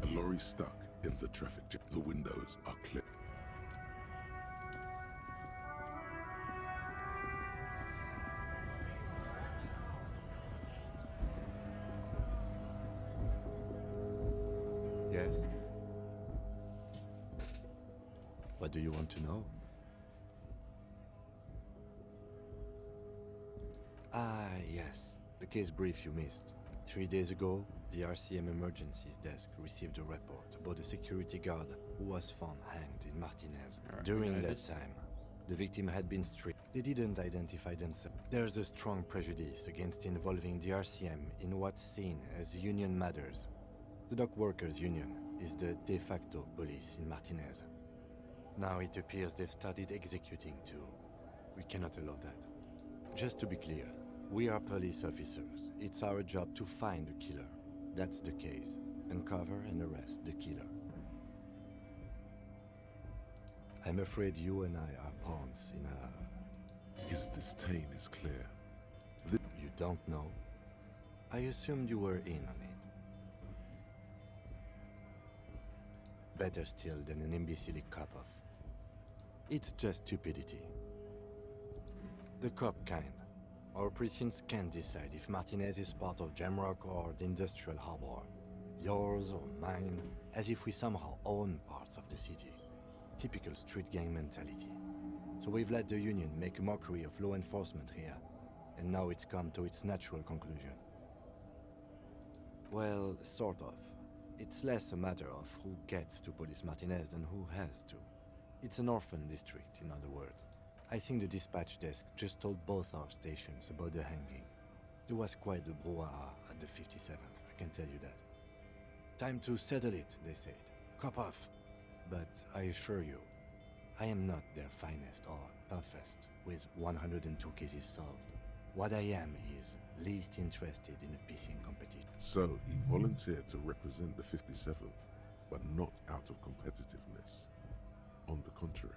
A lorry stuck in the traffic jam. The windows are clear. Yes? What do you want to know? Ah, yes. The case brief you missed. 3 days ago, the RCM Emergencies Desk received a report about a security guard who was found hanged in Martinez. During that time, the victim had been stripped. They didn't identify themselves. There's a strong prejudice against involving the RCM in what's seen as union matters. The dock workers' union is the de facto police in Martinez. Now it appears they've started executing too. We cannot allow that. Just to be clear, we are police officers. It's our job to find the killer. That's the case. Uncover and arrest the killer. I'm afraid you and I are pawns in a... His disdain is clear. You don't know? I assumed you were in on it. Better still than an imbecile cop-off. It's just stupidity. The cop kind. Our precincts can't decide if Martinez is part of Jamrock or the Industrial Harbor. Yours or mine, as if we somehow own parts of the city. Typical street gang mentality. So we've let the Union make a mockery of law enforcement here, and now it's come to its natural conclusion. Well, sort of. It's less a matter of who gets to police Martinez than who has to. It's an orphan district, in other words. I think the dispatch desk just told both our stations about the hanging. There was quite the brouhaha at the 57th, I can tell you that. Time to settle it, they said. Cop off. But I assure you, I am not their finest or toughest with 102 cases solved. What I am is least interested in a pissing competition. So he volunteered to represent the 57th, but not out of competitiveness. On the contrary.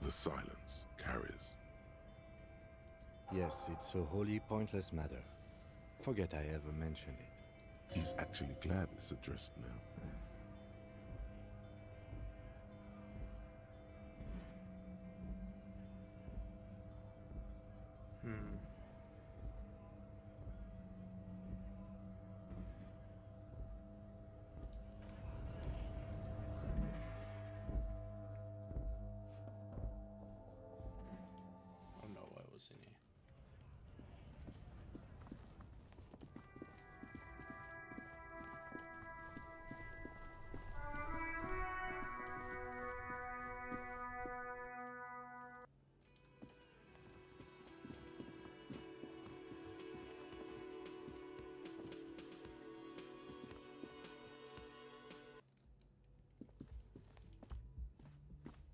The silence carries. Yes, it's a wholly pointless matter. Forget I ever mentioned it. He's actually glad it's addressed now. I don't know what was in here.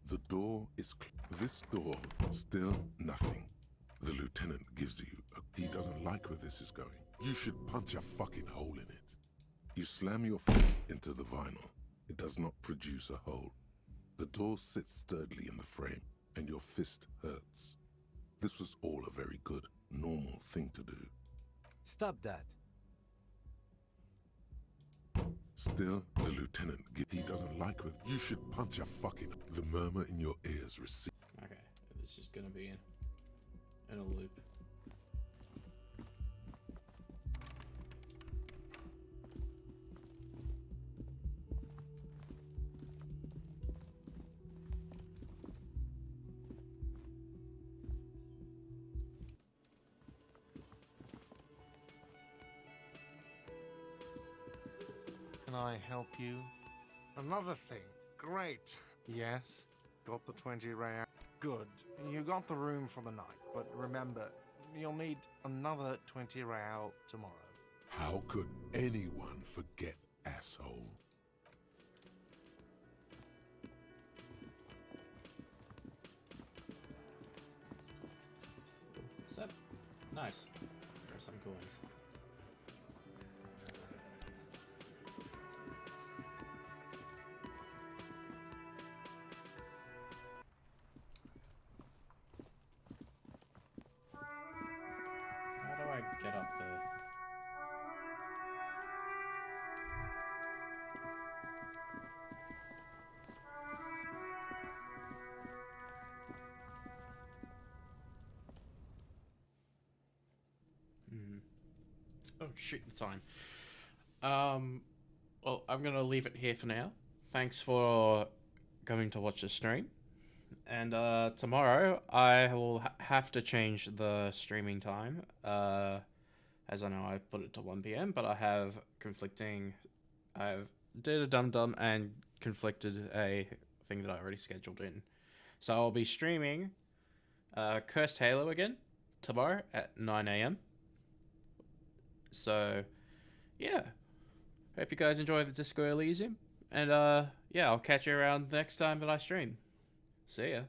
The door is this door, still nothing. The lieutenant gives you he doesn't like where this is going. You should punch a fucking hole in it. You slam your fist into the vinyl. It does not produce a hole. The door sits sturdily in the frame, and your fist hurts. This was all a very good, normal thing to do. Stop that. Still, the lieutenant, he doesn't like with. You should punch a fucking. The murmur in your ears receive. Okay, it's just gonna be in a loop. Can I help you? Another thing. Great. Yes. Got the 20 real. Good. You got the room for the night, but remember, you'll need another 20 real tomorrow. How could anyone forget, asshole? Is that nice? There are some coins. How do I get up there? Oh, shoot the time. Well, I'm gonna leave it here for now. Thanks for going to watch the stream. And tomorrow I will have to change the streaming time. As I know, I put it to 1 p.m., but I have conflicting. I've did a dum-dum and conflicted a thing that I already scheduled in. So I'll be streaming Cursed Halo again tomorrow at 9 a.m. So, yeah. Hope you guys enjoy the Disco Elysium. And, yeah, I'll catch you around next time that I stream. See ya.